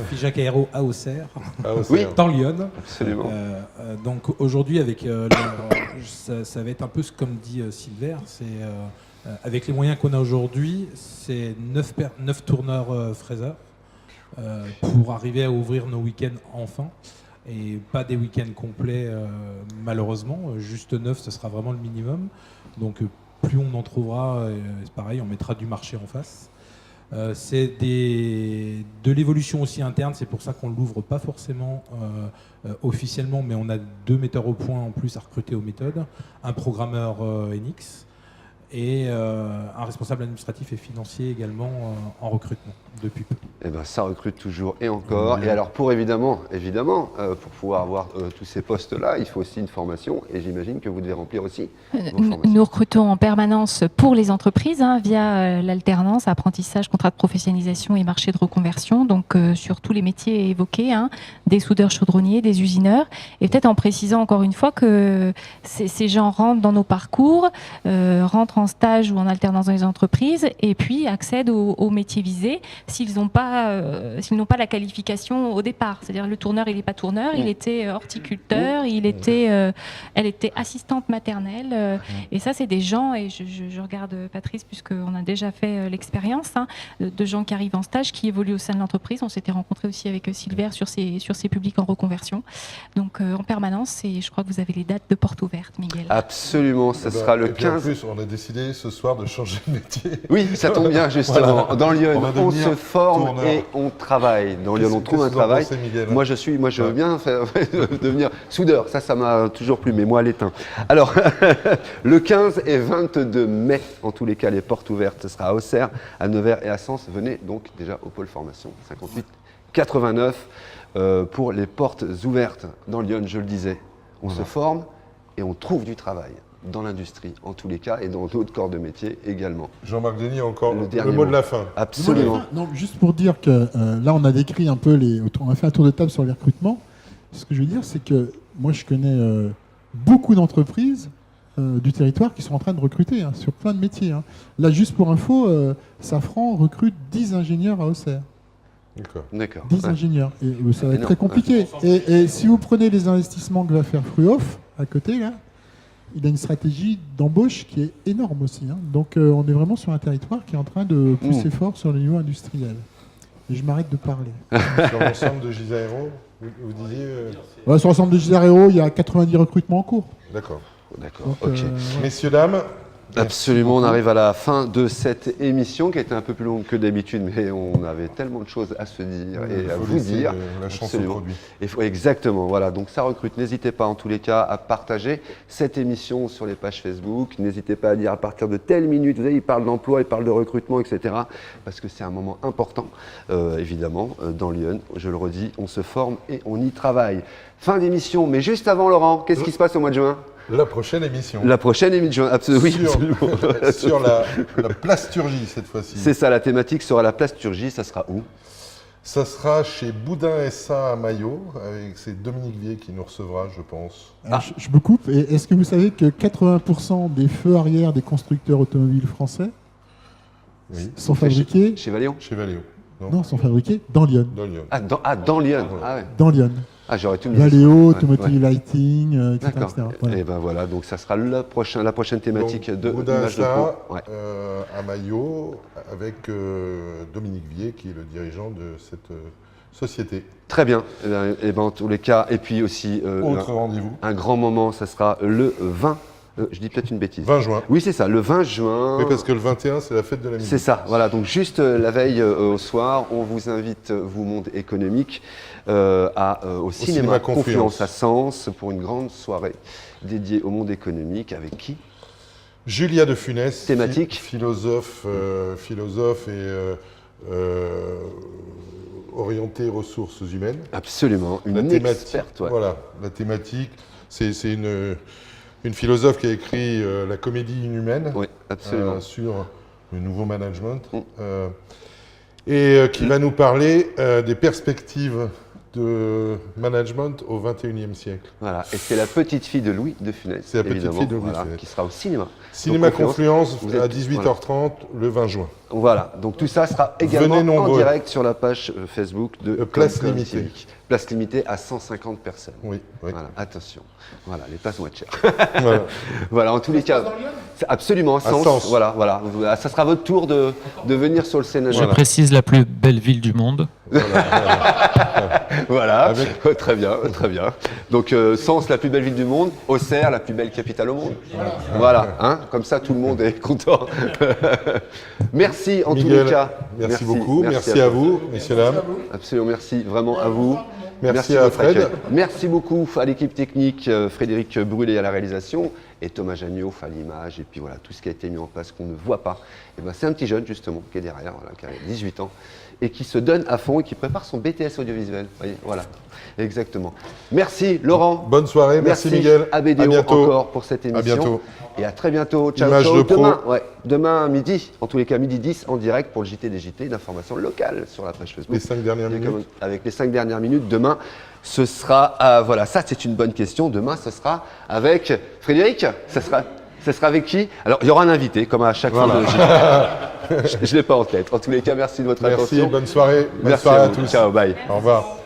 Figeac Aéro à Auxerre, Oui. dans Lyon. Absolument. Donc aujourd'hui, avec ça va être un peu comme dit Silver, c'est avec les moyens qu'on a aujourd'hui, c'est 9 tourneurs fraiseurs pour arriver à ouvrir nos week-ends enfin. Et pas des week-ends complets malheureusement, juste 9 ce sera vraiment le minimum. Donc plus on en trouvera, c'est pareil, on mettra du marché en face. C'est de l'évolution aussi interne, c'est pour ça qu'on ne l'ouvre pas forcément officiellement, mais on a 2 metteurs au point en plus à recruter aux méthodes, un programmeur NX et un responsable administratif et financier également en recrutement depuis peu. Eh ben, ça recrute toujours et encore. Et alors, pour évidemment, pour pouvoir avoir tous ces postes-là, il faut aussi une formation. Et j'imagine que vous devez remplir aussi vos formations. Nous recrutons en permanence pour les entreprises via l'alternance, apprentissage, contrat de professionnalisation et marché de reconversion. Donc, sur tous les métiers évoqués, des soudeurs chaudronniers, des usineurs. Et peut-être en précisant encore une fois que ces gens rentrent dans nos parcours, rentrent en stage ou en alternance dans les entreprises et puis accèdent aux métiers visés s'ils n'ont pas la qualification au départ. C'est-à-dire le tourneur, il n'est pas tourneur, il était horticulteur, elle était assistante maternelle. Et ça, c'est des gens, et je regarde Patrice, puisqu'on a déjà fait l'expérience, de gens qui arrivent en stage, qui évoluent au sein de l'entreprise. On s'était rencontré aussi avec Silver sur ces publics en reconversion. Donc en permanence, et je crois que vous avez les dates de porte ouverte, Miguel. Absolument, ce sera le et puis en 15. plus, on a décidé ce soir de changer de métier. Oui, ça tombe bien, justement. Voilà. Dans Lyon, On va on devenir se forme tourneur. et on travaille. Dans Lyon, on trouve un Qu'est-ce que vous en travail. pensez, Miguel ? Moi, je veux bien devenir soudeur. Ça m'a toujours plu, mais moi, l'étain. Alors, le 15 et 22 mai, en tous les cas, les portes ouvertes, ce sera à Auxerre, à Nevers et à Sens. Venez donc déjà au pôle formation 58 89 pour les portes ouvertes. Dans Lyon, je le disais, on se forme et on trouve du travail. Dans l'industrie, en tous les cas, et dans d'autres corps de métier également. Jean-Marc Denis, encore Le le dernier mot de mot. la fin. Absolument. Non, juste pour dire que là, on a décrit un peu on a fait un tour de table sur les recrutements. Ce que je veux dire, c'est que moi, je connais beaucoup d'entreprises du territoire qui sont en train de recruter sur plein de métiers. Là, juste pour info, Safran recrute 10 ingénieurs à Auxerre. D'accord. 10 Ouais. ingénieurs. Et ça va être Énorme. très compliqué. Et si vous prenez les investissements que va faire Fruoff à côté, là, il a une stratégie d'embauche qui est énorme aussi. Donc on est vraiment sur un territoire qui est en train de pousser fort sur le niveau industriel. Et je m'arrête de parler. Sur l'ensemble de Gisa Aéro, vous disiez... Sur l'ensemble de Gisa Aéro, il y a 90 recrutements en cours. D'accord. Donc, Ok. Messieurs, dames, Absolument, on arrive à la fin de cette émission qui a été un peu plus longue que d'habitude, mais on avait tellement de choses à se dire et il à faut vous laisser dire. la chance au Absolument. produit. Exactement, voilà. Donc ça recrute. N'hésitez pas en tous les cas à partager cette émission sur les pages Facebook. N'hésitez pas à dire à partir de telle minute, vous savez, il parle d'emploi, il parle de recrutement, etc. Parce que c'est un moment important, évidemment, dans Lyon. Je le redis, on se forme et on y travaille. Fin d'émission, mais juste avant Laurent, qu'est-ce qui se passe au mois de juin ? La prochaine émission. La prochaine émission, absolument. Oui, absolument. Sur la plasturgie, cette fois-ci. C'est ça, la thématique sera la plasturgie, ça sera où ? Ça sera chez Boudin SA à Maillot, avec c'est Dominique Vier qui nous recevra, je pense. Alors, je me coupe. Et est-ce que vous savez que 80% des feux arrière des constructeurs automobiles français sont fabriqués Chez Valéon? Chez Valeo. Non, sont fabriqués dans Lyon. Dans Lyon. Dans Lyon. Ah ouais. Dans Lyon. Ah, j'aurais tout mis. Valéo, Ouais, Automotive Lighting, etc. D'accord. etc. Voilà. Et ben voilà, donc ça sera la prochaine thématique Donc, de Boudin l'image de SA pro. Ouais. à Maillot, avec Dominique Vier, qui est le dirigeant de cette société. Très bien. Et ben, en tous les cas, et puis aussi Autre rendez-vous. un grand moment, ça sera le 20. Je dis peut-être une bêtise. 20 juin. Oui, c'est ça, le 20 juin. Oui, parce que le 21, c'est la fête de la musique. C'est ça, voilà. Donc juste la veille au soir, on vous invite, vous monde économique, au cinéma Confluence à Sens pour une grande soirée dédiée au monde économique. Avec qui? Julia de Funès, Thématique philosophe et orientée ressources humaines. Absolument, La une thématique, experte. Ouais. Voilà, la thématique, c'est une philosophe qui a écrit La comédie inhumaine, Oui, absolument. sur le nouveau management, et qui va nous parler des perspectives de management au XXIe siècle. Voilà, et c'est la petite fille de Louis de Funès, C'est la petite évidemment, fille de Louis de voilà, Funès. qui sera au cinéma. Cinéma Donc, Confluence vous à êtes- 18h30 le 20 juin. Voilà, donc tout ça sera également Venez en nombreux. direct sur la page Facebook de Place Comcom limitée. TV. Place limitée à 150 personnes. Oui, oui. Voilà, attention. Voilà, les places vont être chères. Voilà. Voilà, en tous les cas. Absolument, à Sens. Sens. Voilà, voilà. Ça sera votre tour de venir sur le scénario. Je précise la plus belle ville du monde. Voilà, très bien, très bien. Donc Sens, la plus belle ville du monde, Auxerre, la plus belle capitale au monde. Voilà, hein, comme ça tout le monde est content. Merci en tous Miguel, les cas. merci beaucoup. Merci à vous, messieurs, dames. Absolument, merci vraiment à vous. Merci de à votre Fred. accueil. Merci beaucoup à l'équipe technique, Frédéric Brûlé à la réalisation et Thomas Jagnot à l'image. Et puis voilà, tout ce qui a été mis en place qu'on ne voit pas. Et ben, c'est un petit jeune justement qui est derrière, voilà, qui a 18 ans et qui se donne à fond et qui prépare son BTS audiovisuel. Vous voyez, voilà, exactement. Merci Laurent. Bonne soirée, merci Miguel. À BDO À bientôt. encore pour cette émission. À bientôt. Et à très bientôt. Ciao, Image ciao. de pro. Demain, demain midi, en tous les cas midi 10 en direct pour le JT des JT d'informations locales sur la page Facebook. Les 5 dernières minutes. Avec les 5 dernières minutes. Demain, ce sera, voilà, ça c'est une bonne question. Demain, ce sera avec Frédéric. Ça sera avec qui? Alors, il y aura un invité, comme à chaque fois. Je ne l'ai pas en tête. En tous les cas, merci de votre attention. Merci, bonne soirée. Bonne Merci soirée à vous. tous. Ciao, bye. Au revoir.